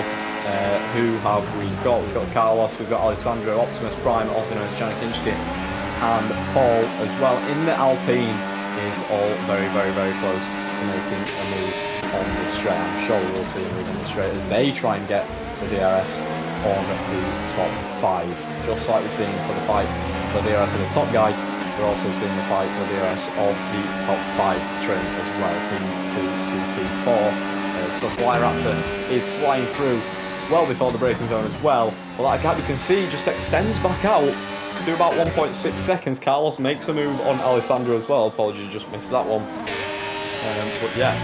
Who have we got? We've got Carlos, we've got Alessandro, Optimus Prime, also known as Janikinski, and Paul as well. In the Alpine is all very, very, very close to making a move on the straight. I'm sure we will see a move on the straight as they try and get the DRS on the top 5. Just like we're seeing for the fight for the DRS of the top guy, we're also seeing the fight for the DRS of the top 5 train as well. P2 to P4. Supply Raptor is flying through well before the braking zone as well. Well, that gap you can see just extends back out to about 1.6 seconds. Carlos makes a move on Alessandro as well. Apologies, just missed that one. But yeah,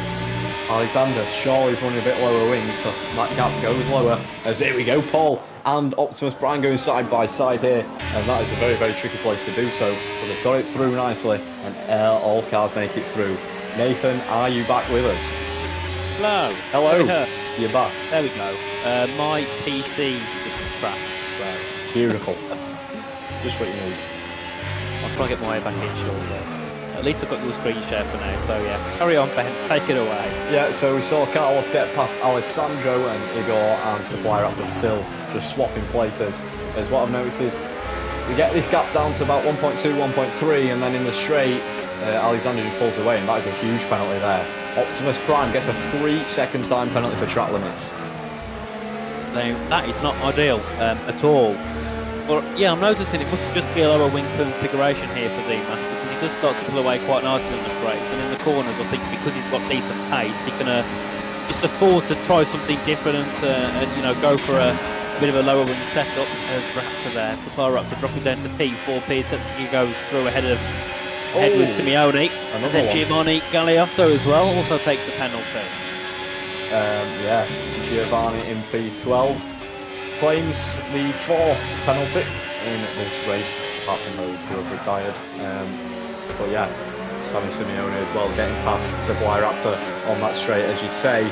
Alexander surely is running a bit lower wings because that gap goes lower. As here we go, Paul and Optimus Prime going side by side here, and that is a very, very tricky place to do so. But they've got it through nicely, and all cars make it through. Nathan, are you back with us? Hello. Hello. You're back. There we go. My PC just crashed, so... Beautiful. Just what you need. I'll try and get my way back in shortly. At least I've got your screen share for now, so yeah. Carry on, Ben. Take it away. Yeah, so we saw Carlos get past Alessandro and Igor and Supply Raptor still just swapping places. As what I've noticed is we get this gap down to about 1.2, 1.3, and then in the straight, Alexander just pulls away, and that is a huge penalty there. Optimus Prime gets a 3-second time penalty for track limits. Now, that is not ideal at all. But yeah, I'm noticing it must just be a lower wing configuration here for Dimas, because he does start to pull away quite nicely on the straights, and in the corners I think because he's got decent pace, he can just afford to try something different and you know, go for a bit of a lower wing setup as Raptor there. So far up to dropping down to P4, he goes through ahead with Simeone, and then Giovanni Galeotto as well also takes a penalty. Yes, Giovanni in P12 claims the 4th penalty in this race, apart from those who have retired. But yeah, Sammy Simeone as well getting past Supply Raptor on that straight, as you say.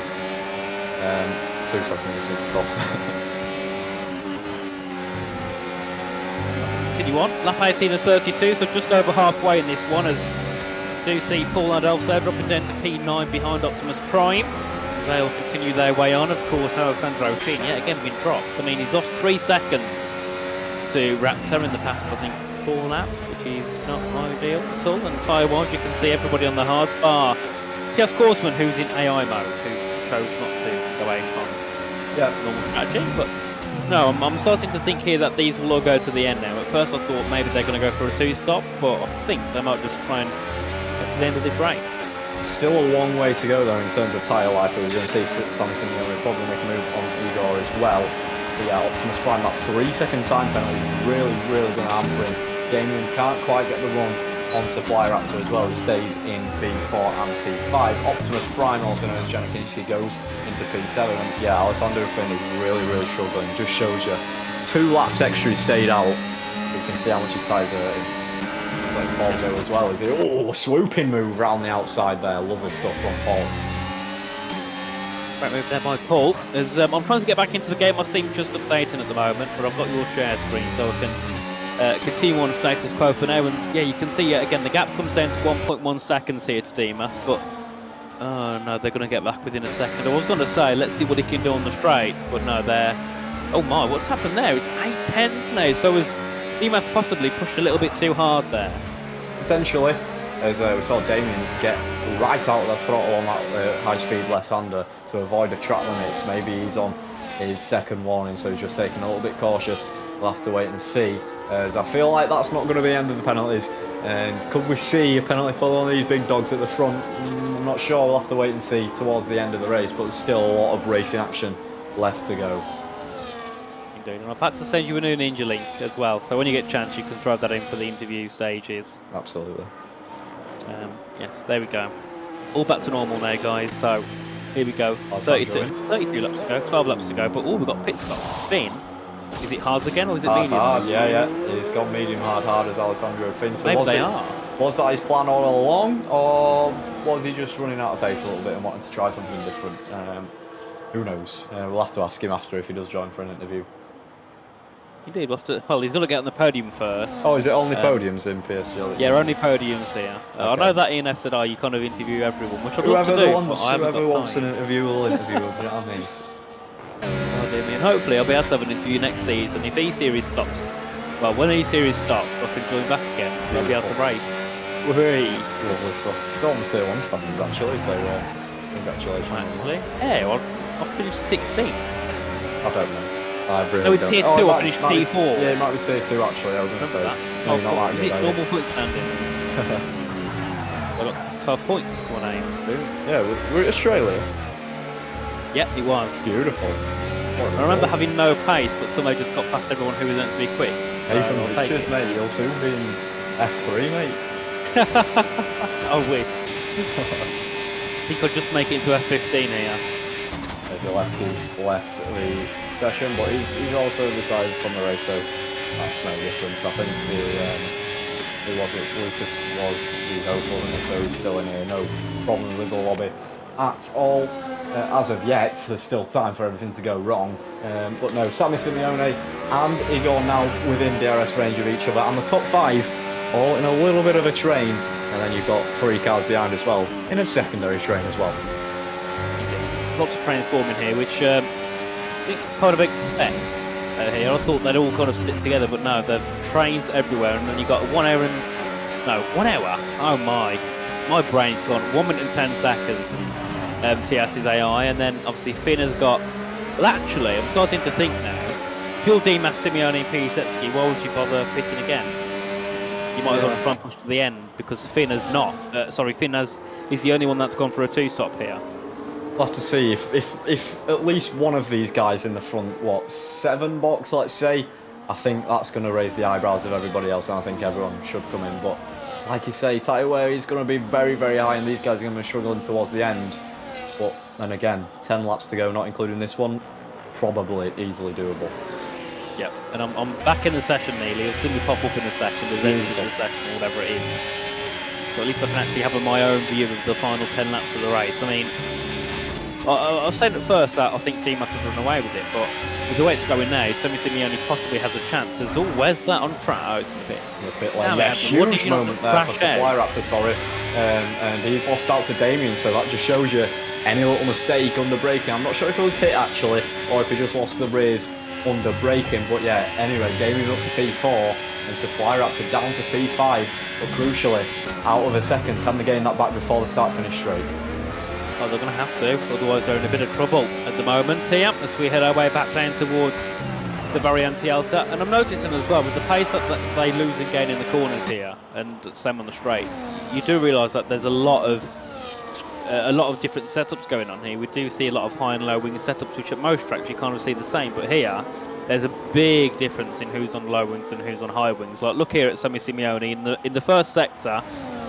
2 seconds, it's tough. Continue on, lap 18 and 32, so just over halfway in this one, as do see Paul and Elf there dropping down to P9 behind Optimus Prime. As they'll continue their way on, of course, Alessandro Chin yet again been dropped. I mean, he's lost 3 seconds to Raptor in the past, I think, 4 laps, which is not ideal at all. And tyre-wise, you can see everybody on the hard bar. Tias Korsman, who's in AI mode, who chose not to go out on normal strategy, but no, I'm starting to think here that these will all go to the end now. At first I thought maybe they're going to go for a 2-stop, but I think they might just try and get to the end of this race. Still a long way to go though in terms of tyre life. We're going to see Samson probably make a move on Igor as well. But yeah, Optimus Prime, that 3-second time penalty is really, really going to hamper him. Damien can't quite get the run on Supply Raptor as well, who stays in P4 and P5. Optimus Prime, also known as Janikinski, goes into P7. And yeah, Alessandro Finn is really, really struggling. Just shows you 2 laps extra he stayed out. You can see how much his tyres are hurting. It's like Paul as well. Is it? Swooping move around the outside there. Lovely stuff from Paul. Right move there by Paul. As I'm trying to get back into the game, my Steam just updating at the moment, but I've got your share screen so I can continue on status quo for now. And yeah, you can see again the gap comes down to 1.1 seconds here to Dimas, but oh no, they're going to get back within a second. I was going to say let's see what he can do on the straights, but no, they're oh my, what's happened there? It's 8 tenths now. So has Dimas possibly pushed a little bit too hard there? Potentially. as we saw Damien get right out of the throttle on that high-speed left-hander to avoid the track limits. Maybe he's on his second warning, so he's just taking a little bit cautious. We'll have to wait and see, as I feel like that's not going to be the end of the penalties. And could we see a penalty for one of these big dogs at the front? I'm not sure. We'll have to wait and see towards the end of the race, but there's still a lot of racing action left to go. Indeed, and I've had to send you a new Ninja link as well, so when you get a chance you can throw that in for the interview stages. Absolutely. Yes, there we go. All back to normal now, guys, so here we go. 32 laps to go, 12 laps to go, but we've got pit stop. Finn, is it hards again or is it mediums? Hard, yeah. He's gone medium hard as Alessandro Finn. So maybe they are. Was that his plan all along, or was he just running out of pace a little bit and wanting to try something different? Who knows? We'll have to ask him after if he does join for an interview. Indeed, well, he's got to get on the podium first. Oh, is it only podiums in PSGL? Yeah, only podiums here. Okay. I know that ENF said, you kind of interview everyone, which I'd Whoever love to do, whoever wants an interview will interview him, you know what I mean? Oh dear me, and hopefully I'll be able to have an interview next season. If E-Series stops, well, when E-Series stops, I can join back again. I'll be able to race. Whee! Lovely stuff. Still on the tier 1 standings actually, so congratulations. Actually, yeah, I finished 16th. I don't know. I really No, with don't. tier 2 I finished P4. Yeah, it might be tier 2 actually, I was going to say. No, not that is good, it normal point standings? I got 12 points to my name. Boom. Yeah, we're in Australia. Yep, it was. Beautiful. I remember having no pace, but somehow just got past everyone who was meant to be quick. So Nathan I'll take Richards, it. mate, you'll soon be in F3, mate. Oh, wait. I think I'll just make it into F15 here. Zaleski's left the session, but he's also retired from the race, so that's no difference. I think Lucas was the host, wasn't he? So he's still in here, no problem with the lobby at all. As of yet, there's still time for everything to go wrong. But no, Sammy Simeone and Igor now within DRS range of each other, and the top 5 all in a little bit of a train, and then you've got 3 cars behind as well in a secondary train as well. Lots of transforming here, which I think kind of expect here. I thought they'd all kind of stick together, but no, there's trains everywhere, and then you've got 1 hour and... No, 1 hour? Oh my brain's gone. 1 minute and 10 seconds, TS's AI, and then obviously Finn has got... Well, actually, I'm starting to think now, if you're Dimas, Simeone and Piasecki, why would you bother pitting again? You might have gone front push to the end, because Finn has not. Finn is the only one that's gone for a 2-stop here. We'll have to see if at least one of these guys in the front, 7 box, let's say, I think that's going to raise the eyebrows of everybody else, and I think everyone should come in. But like you say, Taiwan is going to be very, very high, and these guys are going to be struggling towards the end. But then again, 10 laps to go, not including this one, probably easily doable. Yep, and I'm back in the session nearly. You'll see me pop up in a second, there's anything in the session or whatever it is. So at least I can actually have my own view of the final 10 laps of the race. I mean, I was saying at first that I think Dimas would run away with it, but with the way it's going now, Sammy Simeone possibly has a chance. As where's that on track? Oh, it's in the pits. A bit like a huge moment there for Supply Raptor, sorry. And he's lost out to Damien, so that just shows you any little mistake under braking. I'm not sure if it was hit actually, or if he just lost the rears under braking, but yeah, anyway, Damien up to P4 and Supply Raptor down to P5, but crucially, out of a second, can they gain that back before the start-finish straight? Oh, they're going to have to, otherwise they're in a bit of trouble at the moment here as we head our way back down towards the very anti-alta. And I'm noticing as well, with the pace that they lose and gain in the corners here, and same on the straights, you do realise that there's a lot of different setups going on here. We do see a lot of high and low wing setups, which at most tracks you kind of see the same, but here there's a big difference in who's on low wings and who's on high wings. Like look here at Sammy Simeone in the first sector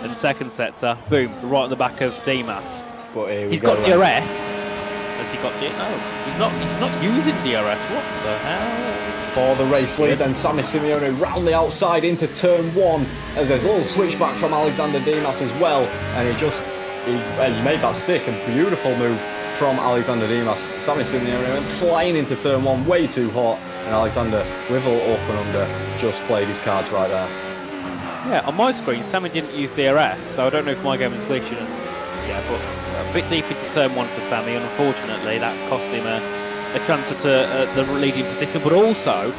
and second sector, boom, right on the back of Dimas. But he's got DRS. Has he got DRS? No, he's not using DRS. What the hell? For the race lead, then Sammy Simeone round the outside into turn 1 as there's a little switchback from Alexander Dimas as well, and he made that stick, a beautiful move from Alexander Dimas. Sammy Simeone went flying into turn 1, way too hot, and Alexander with a little up and under just played his cards right there. Yeah, on my screen Sammy didn't use DRS, so I don't know if my game is glitching. Yeah, but a bit deep into turn 1 for Sammy, and unfortunately that cost him a transfer to the leading position, but also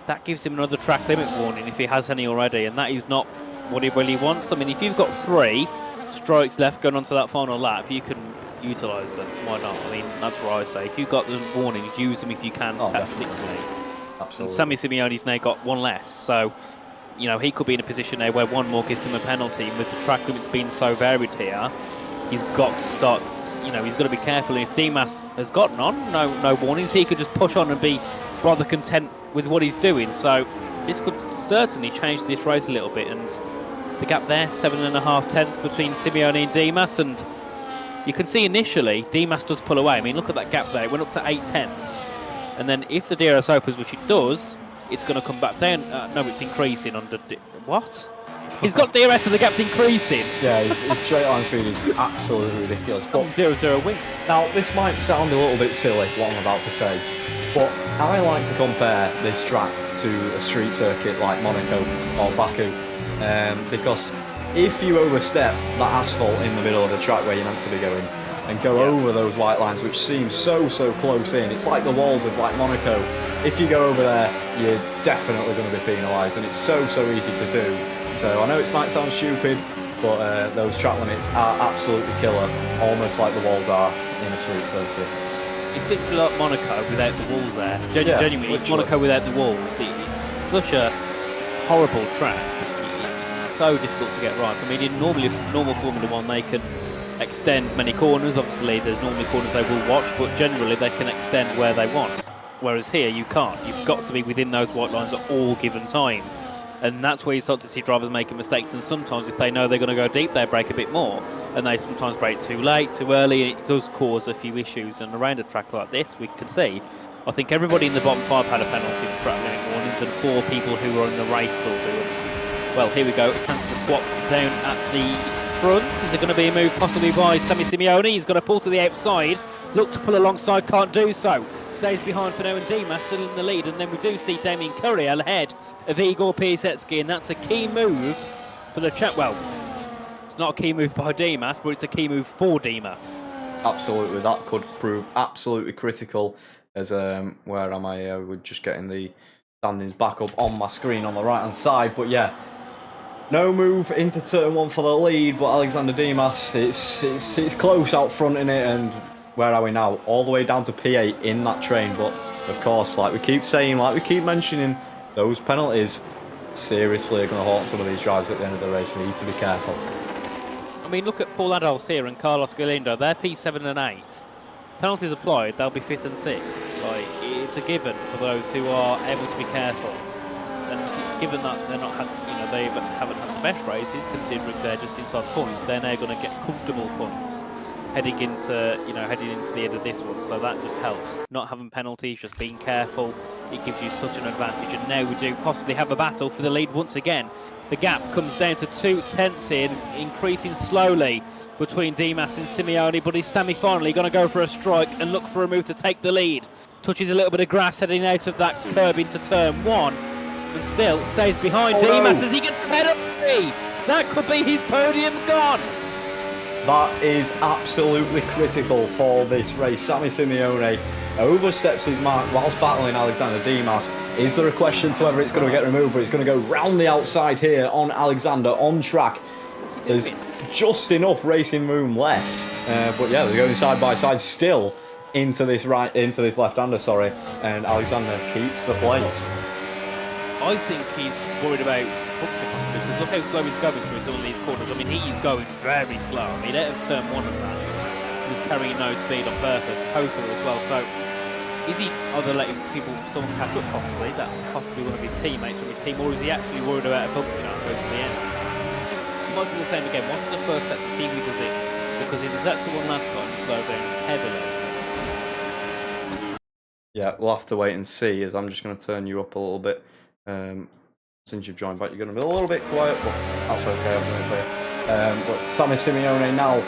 that gives him another track limit warning if he has any already, and that is not what he really wants. I mean, if you've got 3 strikes left going onto that final lap, you can utilise them. Why not? I mean, that's what I say. If you've got the warnings, use them if you can tactically. Absolutely. And Sammy Simeone's now got 1 less, so you know he could be in a position now where 1 more gives him a penalty. And with the track limits being so varied here, he's got to start. You know, he's got to be careful. And if Dimas has got no warnings, he could just push on and be rather content with what he's doing. So this could certainly change this race a little bit. And the gap there, 7.5 tenths between Simeone and Dimas, and you can see initially Dimas does pull away. I mean, look at that gap there. It went up to 8 tenths. And then if the DRS opens, which it does, it's going to come back down. No, it's increasing under... What? He's got DRS and the gap's increasing. Yeah, his straight line speed is absolutely ridiculous. But 0-0 win. now, this might sound a little bit silly, what I'm about to say, but I like to compare this track to a street circuit like Monaco or Baku, because if you overstep that asphalt in the middle of the track where you're meant to be going, and go over those white lines, which seem so close in. It's like the walls of like Monaco. If you go over there, you're definitely going to be penalised, and it's so easy to do. So I know it might sound stupid, but those track limits are absolutely killer, almost like the walls are in a street circuit. It's literally like Monaco without the walls there. Genuinely, literally. Monaco without the walls. It's such a horrible track. It's so difficult to get right. I mean, in normal Formula 1, they can extend many corners. Obviously there's normally corners they will watch, but generally they can extend where they want, whereas here you can't. You've got to be within those white lines at all given time, and that's where you start to see drivers making mistakes. And sometimes if they know they're going to go deep, they brake a bit more, and they sometimes brake too late, too early, and it does cause a few issues. And around a track like this, we can see, I think everybody in the bottom 5 had a penalty for track limit warnings, and 4 people who were in the race all do it. Well, here we go, chance to swap down at the front. Is there going to be a move possibly by Sammy Simeone? He's got to pull to the outside, look to pull alongside, can't do so. Stays behind for now, and Dimas still in the lead. And then we do see Damien Courier ahead of Igor Piasecki, and that's a key move for the chat. Well, it's not a key move by Dimas, but it's a key move for Dimas. Absolutely, that could prove absolutely critical. As where am I? We're just getting the standings back up on my screen on the right hand side, but yeah. No move into turn 1 for the lead, but Alexander Dimas, it's close out front in it, and where are we now? All the way down to P8 in that train, but of course, like we keep saying, like we keep mentioning, those penalties seriously are going to haunt some of these drivers at the end of the race. They need to be careful. I mean, look at Paul Adolphs here and Carlos Galindo. They're P7 and 8. Penalties applied, they'll be 5th and 6th. Like, it's a given for those who are able to be careful. And given that they're not, they haven't had the best races, considering they're just inside points, they're now going to get comfortable points heading into the end of this one. So that just helps. Not having penalties, just being careful, it gives you such an advantage. And now we do possibly have a battle for the lead once again. The gap comes down to 2 tenths in, increasing slowly between Dimas and Simeone, but is Sammy finally going to go for a strike and look for a move to take the lead? Touches a little bit of grass heading out of that curb into turn 1. And still stays behind Dimas as he gets the penalty. That could be his podium gone. That is absolutely critical for this race. Sammy Simeone oversteps his mark whilst battling Alexander Dimas. Is there a question to whether it's going to get removed? But it's going to go round the outside here on Alexander on track. There's just enough racing room left. But yeah, they're going side by side still into this left-hander, sorry. And Alexander keeps the place. I think he's worried about puncture possibly, because look how slow he's going through some of these corners. I mean, he's going very slow. I mean, out of turn 1 of that, he was carrying no speed on purpose, total as well. So, is he either letting someone catch up possibly, that possibly one of his teammates from his team, or is he actually worried about a puncture and go to the end? He might see the same again. Watch the first set to see if he does it, because he was that to one last time and slowed down heavily. Yeah, we'll have to wait and see, as I'm just going to turn you up a little bit. Since you've joined back, you're going to be a little bit quiet, but that's okay, I'm going to play. But Sammy Simeone now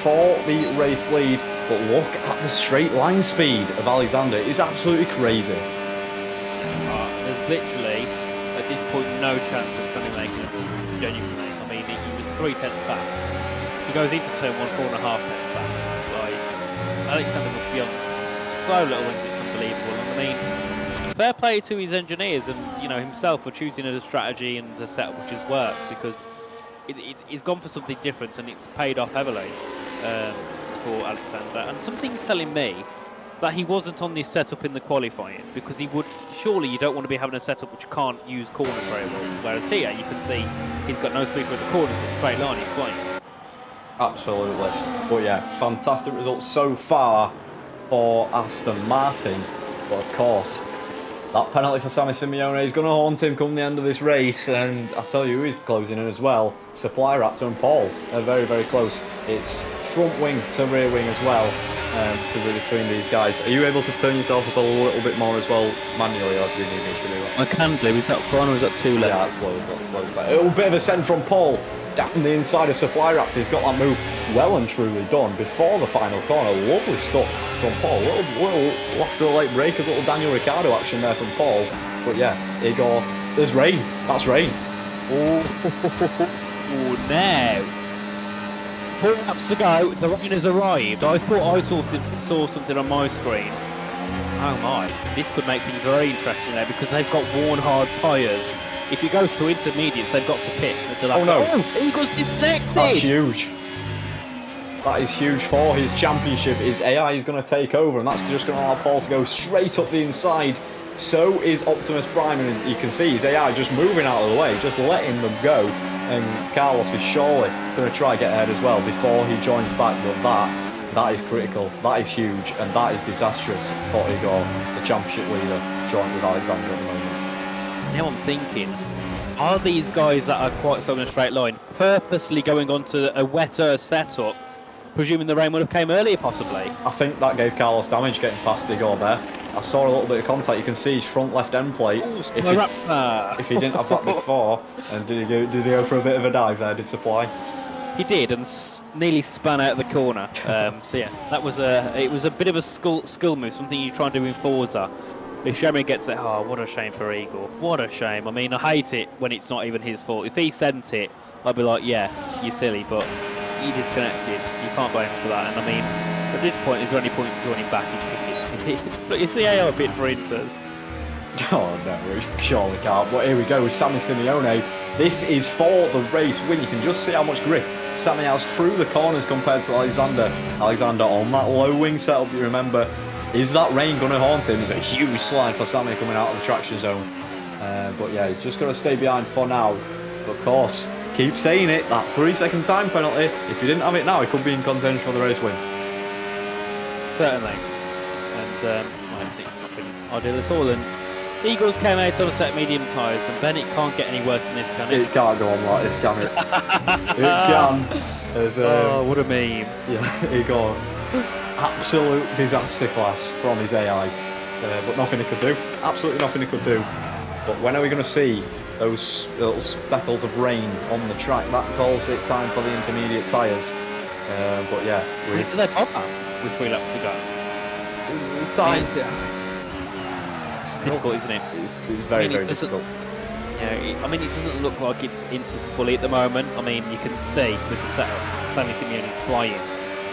for the race lead, but look at the straight line speed of Alexander. It's absolutely crazy. There's literally, at this point, no chance of Sammy making it genuinely. I mean, he was 3 tenths back. He goes into turn 1, 4.5 tenths back. Like, Alexander must be on slow little wings, it's unbelievable. And I mean, fair play to his engineers and himself for choosing a strategy and a setup which has worked, because he's gone for something different, and it's paid off heavily for Alexander. And something's telling me that he wasn't on this setup in the qualifying, because he would. Surely you don't want to be having a setup which can't use corners very well. Whereas here, you can see he's got no speed for the corners, but straight line he's flying. Absolutely. But yeah, fantastic results so far for Aston Martin. But of course, that penalty for Sammy Simeone is going to haunt him come the end of this race. And I tell you who is closing in as well. Supply Raptor and Paul are very, very close. It's front wing to rear wing as well. To be between these guys. Are you able to turn yourself up a little bit more as well manually, or do you need me to do that? I can do. Is that fun or is that too late? Yeah, that's slow. A little bit of a send from Paul down the inside of Supply Raptor. He's got that move well and truly done before the final corner. Lovely stuff from Paul. Little last little late breakers, little Daniel Ricciardo action there from Paul. But yeah, Igor, there's rain. That's rain. Oh, now. 4 laps to go, the rain has arrived. I thought I saw something on my screen. Oh my, this could make things very interesting there, because they've got worn hard tyres. If he goes to intermediates, they've got to pit at the last. Oh no! Oh, Eagle's disconnected! That's huge. That is huge for his championship. His AI is going to take over, and that's just going to allow Paul to go straight up the inside. So is Optimus Prime, and you can see his AI just moving out of the way, just letting them go. And Carlos is surely going to try and get ahead as well before he joins back. But that is critical, that is huge, and that is disastrous for Igor, the championship leader, joint with Alexander at the moment. Now I'm thinking, are these guys that are quite so in a straight line purposely going onto a wetter setup, presuming the rain would have came earlier possibly? I think that gave Carlos damage getting past Igor there. I saw a little bit of contact. You can see his front left end plate. If he didn't have that before, and did he go for a bit of a dive there? Did Supply? He did, and nearly spun out of the corner. So yeah, it was a bit of a skill move, something you try and do in Forza. If Shemi gets it, oh, what a shame for Igor. What a shame. I mean, I hate it when it's not even his fault. If he sent it, I'd be like, yeah, you're silly, but he disconnected. You can't blame him for that. And I mean, at this point, is there any point in joining back? He's pitted. Look, you see how a bit for Inters. Oh no, we surely can't. But here we go with Sammy Simeone. This is for the race win. You can just see how much grip Sammy has through the corners compared to Alexander. Alexander on that low wing setup, you remember. Is that rain going to haunt him? There's a huge slide for Sammy coming out of the traction zone. But yeah, he's just got to stay behind for now. But of course, keep saying it, that 3-second time penalty, if he didn't have it now, he could be in contention for the race win. Certainly. And I think it's not been ideal at all. And Eagles came out on a set of medium tyres, and Bennett can't get any worse than this, can it? It can't go on like this, can it? It can. There's, oh, what a meme. Yeah, he got absolute disaster class from his AI. But nothing he could do. Absolutely nothing he could do. But when are we going to see those little speckles of rain on the track? That calls it time for the intermediate tyres. But yeah, they pop up with 3 laps to go. It's time. It's difficult, isn't it? It's very, very difficult. Yeah, I mean, it doesn't look like it's into fully at the moment. I mean, you can see with the setup, Sammy Simeone is flying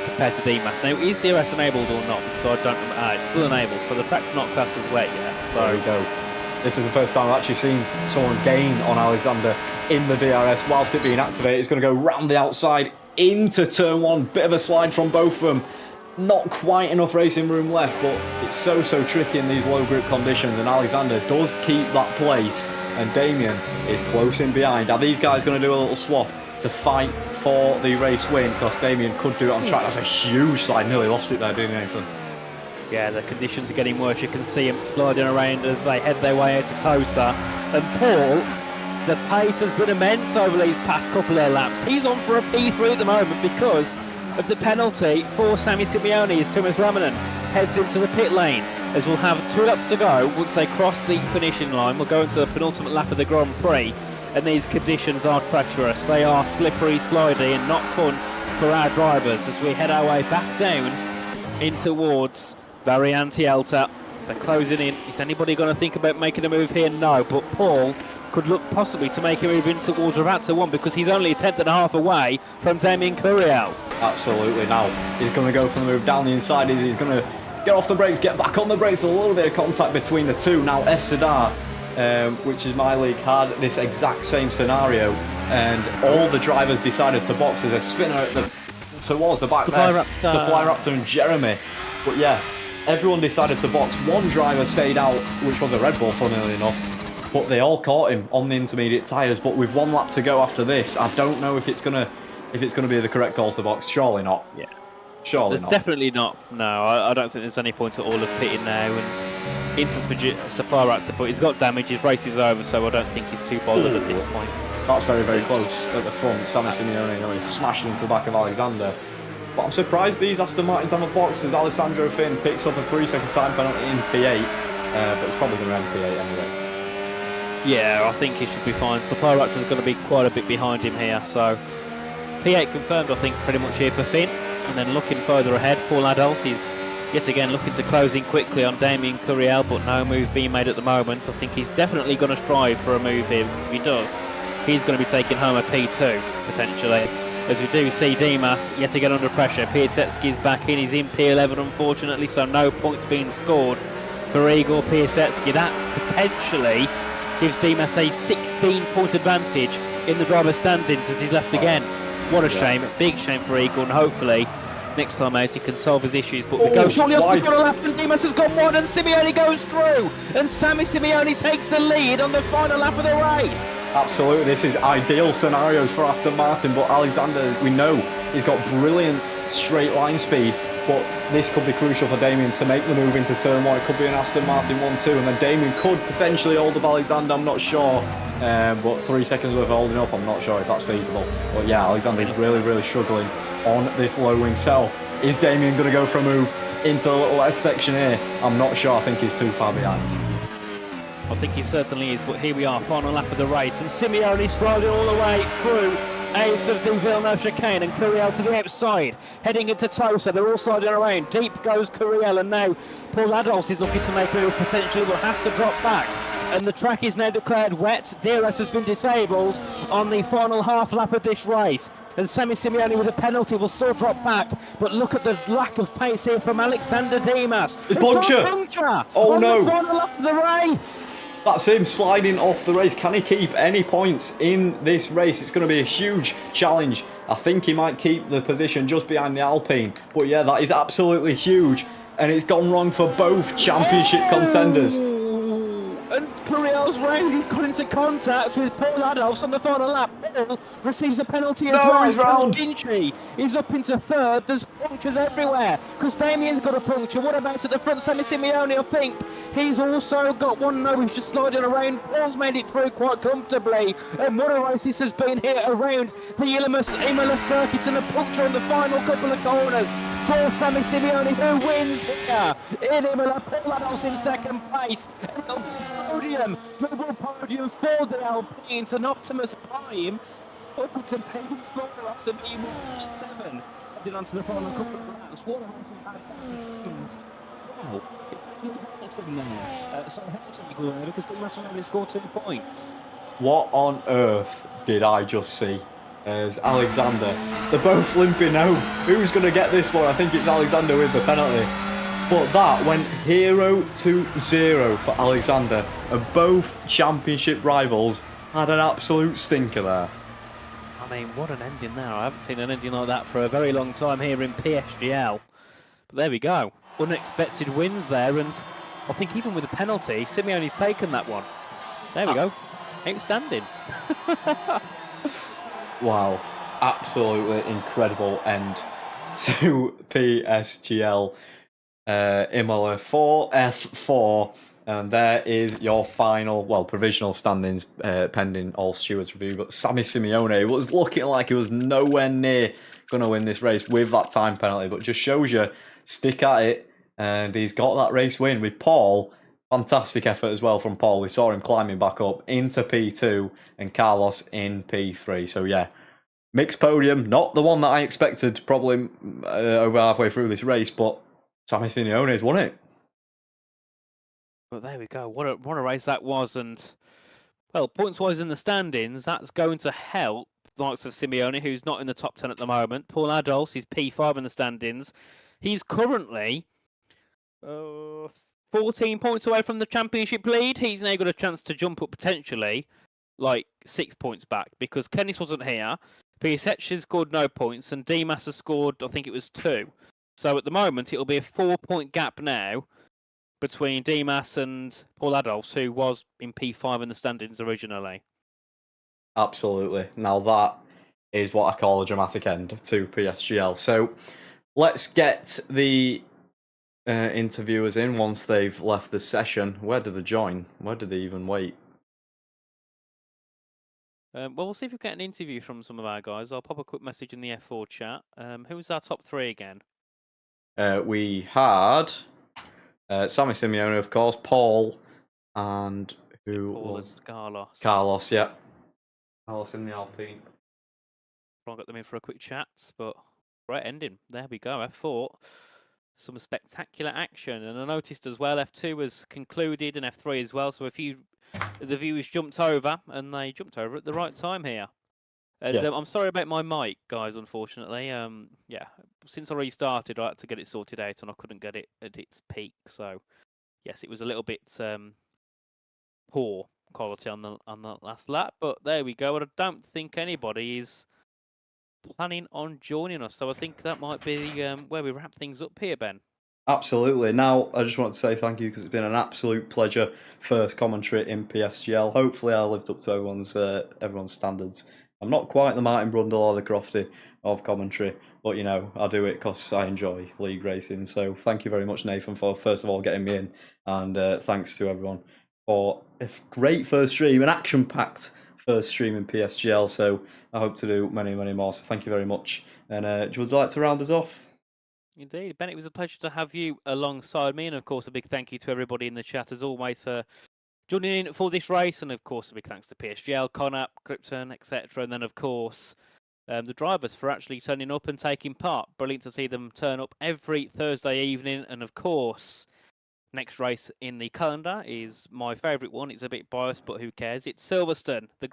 compared to DMAS. Now, is DRS enabled or not? Because I don't know. It's still enabled, so the track's not classed as wet yet. So there we go. This is the first time I've actually seen someone gain on Alexander in the DRS whilst it being activated. It's going to go round the outside into turn 1. Bit of a slide from both of them. Not quite enough racing room left, but it's so tricky in these low grip conditions, and Alexander does keep that place, and Damien is close in behind. Are these guys going to do a little swap to fight for the race win? Because Damien could do it on track. That's a huge slide. Nearly lost it there, didn't he, Nathan? Yeah, the conditions are getting worse. You can see him sliding around as they head their way out to Tosa. And Paul, the pace has been immense over these past couple of laps. He's on for a P3 at the moment because of the penalty for Sammy Simeone as Thomas Ramanen heads into the pit lane, as we'll have 2 laps to go. Once they cross the finishing line, we'll go into the penultimate lap of the Grand Prix, and these conditions are treacherous. They are slippery, slidey, and not fun for our drivers as we head our way back down in towards Variante-Alta. They're closing in. Is anybody going to think about making a move here? No, but Paul could look possibly to make a move in towards Ravazza 1 because he's only a 10th away from Damien Curiel. Absolutely. Now he's going to go for the move down the inside. He's going to get off the brakes, get back on the brakes. A little bit of contact between the two. Now F. Sadar, which is my league, had this exact same scenario and all the drivers decided to box. There's a spinner at towards the back there, Supply Raptor and Jeremy. But yeah, everyone decided to box. One driver stayed out, which was a Red Bull, funnily enough. But they all caught him on the intermediate tyres. But with 1 lap to go after this, I don't know if it's gonna be the correct call to box. Surely not. Yeah. Surely There's not. definitely not. No, I don't think there's any point at all of pitting now. And instance for Supply Raptor, but he's got damage. His race is over, so I don't think he's too bothered at this point. That's very, very close at the front. Sammy Simeone is smashing into the back of Alexander. But I'm surprised these Aston Martins haven't boxed as Alessandro Finn picks up a 3-second time penalty in P8. But it's probably going to end P8 anyway. Yeah, I think he should be fine. Supply Raptor's going to be quite a bit behind him here, so P8 confirmed, I think, pretty much here for Finn. And then looking further ahead, Paul Adolphe is yet again looking to close in quickly on Damien Curiel, but no move being made at the moment. I think he's definitely going to strive for a move here, because if he does, he's going to be taking home a P2, potentially. As we do see Dimas yet again under pressure. Piasecki's back in, he's in P11 unfortunately, so no points being scored for Igor Piasecki. That potentially gives Dimas a 16-point advantage in the driver's standings as he's left again. What a shame, big shame for Igor, and hopefully next time out he can solve his issues. But we go shortly on the final lap, and Dimas has got one, and Simeone goes through, and Sammy Simeone takes the lead on the final lap of the race. Absolutely, this is ideal scenarios for Aston Martin, but Alexander, we know, he's got brilliant straight line speed, but this could be crucial for Damien to make the move into turn 1. It could be an Aston Martin 1-2, and then Damien could potentially hold up Alexander, I'm not sure, but 3 seconds worth of holding up, I'm not sure if that's feasible. But yeah, Alexander's really, really struggling on this low wing cell. Is Damien going to go for a move into the little S section here? I'm not sure, I think he's too far behind. I think he certainly is, but here we are, final lap of the race, and Simeone sliding all the way through out of the Villeneuve chicane, and Curiel to the outside, heading into Tosa. They're all sliding around. Deep goes Curiel, and now Paul Adolphe is looking to make a move, potentially, but has to drop back. And the track is now declared wet. DRS has been disabled on the final half lap of this race. And Sammy Simeone with a penalty will still drop back. But look at the lack of pace here from Alexander Dimas. It's puncture! Oh no! The final lap of the race. That's him sliding off the race. Can he keep any points in this race? It's going to be a huge challenge. I think he might keep the position just behind the Alpine. But yeah, that is absolutely huge. And it's gone wrong for both championship contenders. And Curiel's round, he's got into contact with Paul Adolphe on the final lap. Paul receives a penalty as well. He's round. He's up into third. There's punctures everywhere because Damien's got a puncture. What about at the front? Sammy Simeone, I think he's also got one. No, he's just sliding around. Paul's made it through quite comfortably. And what a race this has been here around the Imola circuit, and a puncture on the final couple of corners for Sammy Simeone, who wins here in Imola. Paul Adolphe in second place. Podium, double podium for the Alpines, and Optimus Prime up to P4 after being 7. Heading on to the final couple of laps. What a race wow, it's Hamilton there. So Hamilton you go there because Dimas only scored 2 points. What on earth did I just see? As Alexander, they're both limping home. Who's going to get this one? I think it's Alexander with the penalty. But that went 0-0 for Alexander, and both championship rivals had an absolute stinker there. I mean, what an ending there. I haven't seen an ending like that for a very long time here in PSGL. But there we go. Unexpected wins there, and I think even with the penalty, Simeone's taken that one. There we go. Outstanding. Wow. Absolutely incredible end to PSGL. Imola 4F4, and there is your final, well, provisional standings pending all stewards review. But Sammy Simeone was looking like he was nowhere near going to win this race with that time penalty, but just shows you, stick at it, and he's got that race win with Paul. Fantastic effort as well from Paul. We saw him climbing back up into P2 and Carlos in P3. So yeah, mixed podium, not the one that I expected probably over halfway through this race, but Sammy Simeone's won it. But there we go. What a race that was. And, well, points-wise in the standings, that's going to help the likes of Simeone, who's not in the top 10 at the moment. Paul Adolphe is P5 in the standings. He's currently 14 points away from the championship lead. He's now got a chance to jump up potentially. like 6 points back because Kennis wasn't here. PSH has scored no points, and Dimas has scored, I think it was 2. So at the moment, it'll be a 4-point gap now between Dimas and Paul Adolphs, who was in P5 in the standings originally. Absolutely. Now that is what I call a dramatic end to PSGL. So let's get the interviewers in once they've left the session. Where do they join? Where do they even wait? Well, we'll see if we get an interview from some of our guys. I'll pop a quick message in the F4 chat. Who was our top 3 again? We had Sammy Simeone, of course, Paul, and who Paul was and Carlos. Carlos? Yeah, Carlos in the Alpine. I'll get them in for a quick chat, but great ending. There we go. F4. Some spectacular action, and I noticed as well F2 was concluded and F3 as well. So a few of the viewers jumped over, and they jumped over at the right time here. And Yeah. I'm sorry about my mic, guys. Unfortunately, yeah, since I restarted, I had to get it sorted out, and I couldn't get it at its peak. So yes, it was a little bit poor quality on the last lap, but there we go. And I don't think anybody is planning on joining us, so I think that might be where we wrap things up here, Ben. Absolutely. Now, I just want to say thank you because it's been an absolute pleasure. First commentary in PSGL. Hopefully, I lived up to everyone's standards. I'm not quite the Martin Brundle or the Crofty of commentary, but you know, I do it because I enjoy league racing. So, thank you very much, Nathan, for first of all getting me in, and thanks to everyone for a great first stream, an action-packed first stream in PSGL. So, I hope to do many, many more. So, thank you very much. And would you like to round us off? Indeed, Ben, it was a pleasure to have you alongside me, and of course, a big thank you to everybody in the chat as always for joining in for this race, and of course, a big thanks to PSGL, Conap, Krypton, etc., and then of course the drivers for actually turning up and taking part. Brilliant to see them turn up every Thursday evening, and of course, next race in the calendar is my favourite one. It's a bit biased, but who cares? It's Silverstone, the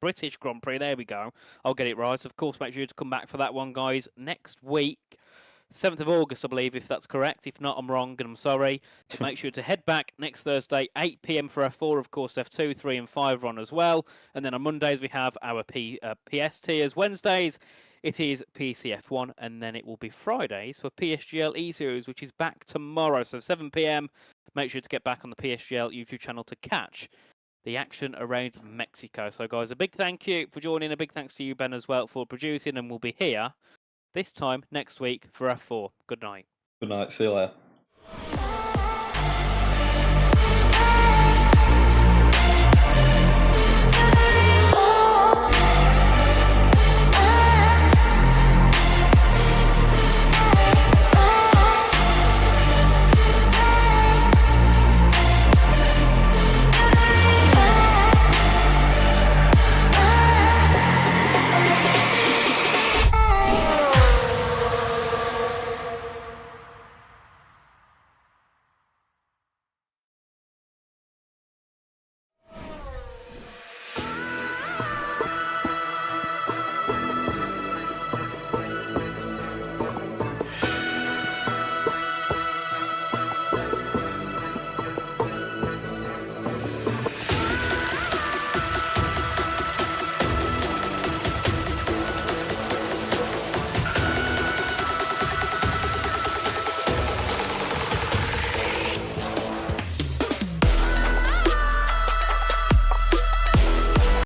British Grand Prix. There we go. I'll get it right. Of course, make sure to come back for that one, guys, next week. 7th of August, I believe, if that's correct. If not, I'm wrong and I'm sorry. But make sure to head back next Thursday, 8 p.m. for F4, of course, F2, 3 and 5 run as well. And then on Mondays, we have our PS tiers. Wednesdays, it is PCF1. And then it will be Fridays for PSGL E-Series, which is back tomorrow. So 7 p.m. Make sure to get back on the PSGL YouTube channel to catch the action around Mexico. So, guys, a big thank you for joining. A big thanks to you, Ben, as well, for producing. And we'll be here this time next week for F4. Good night. Good night. See you later.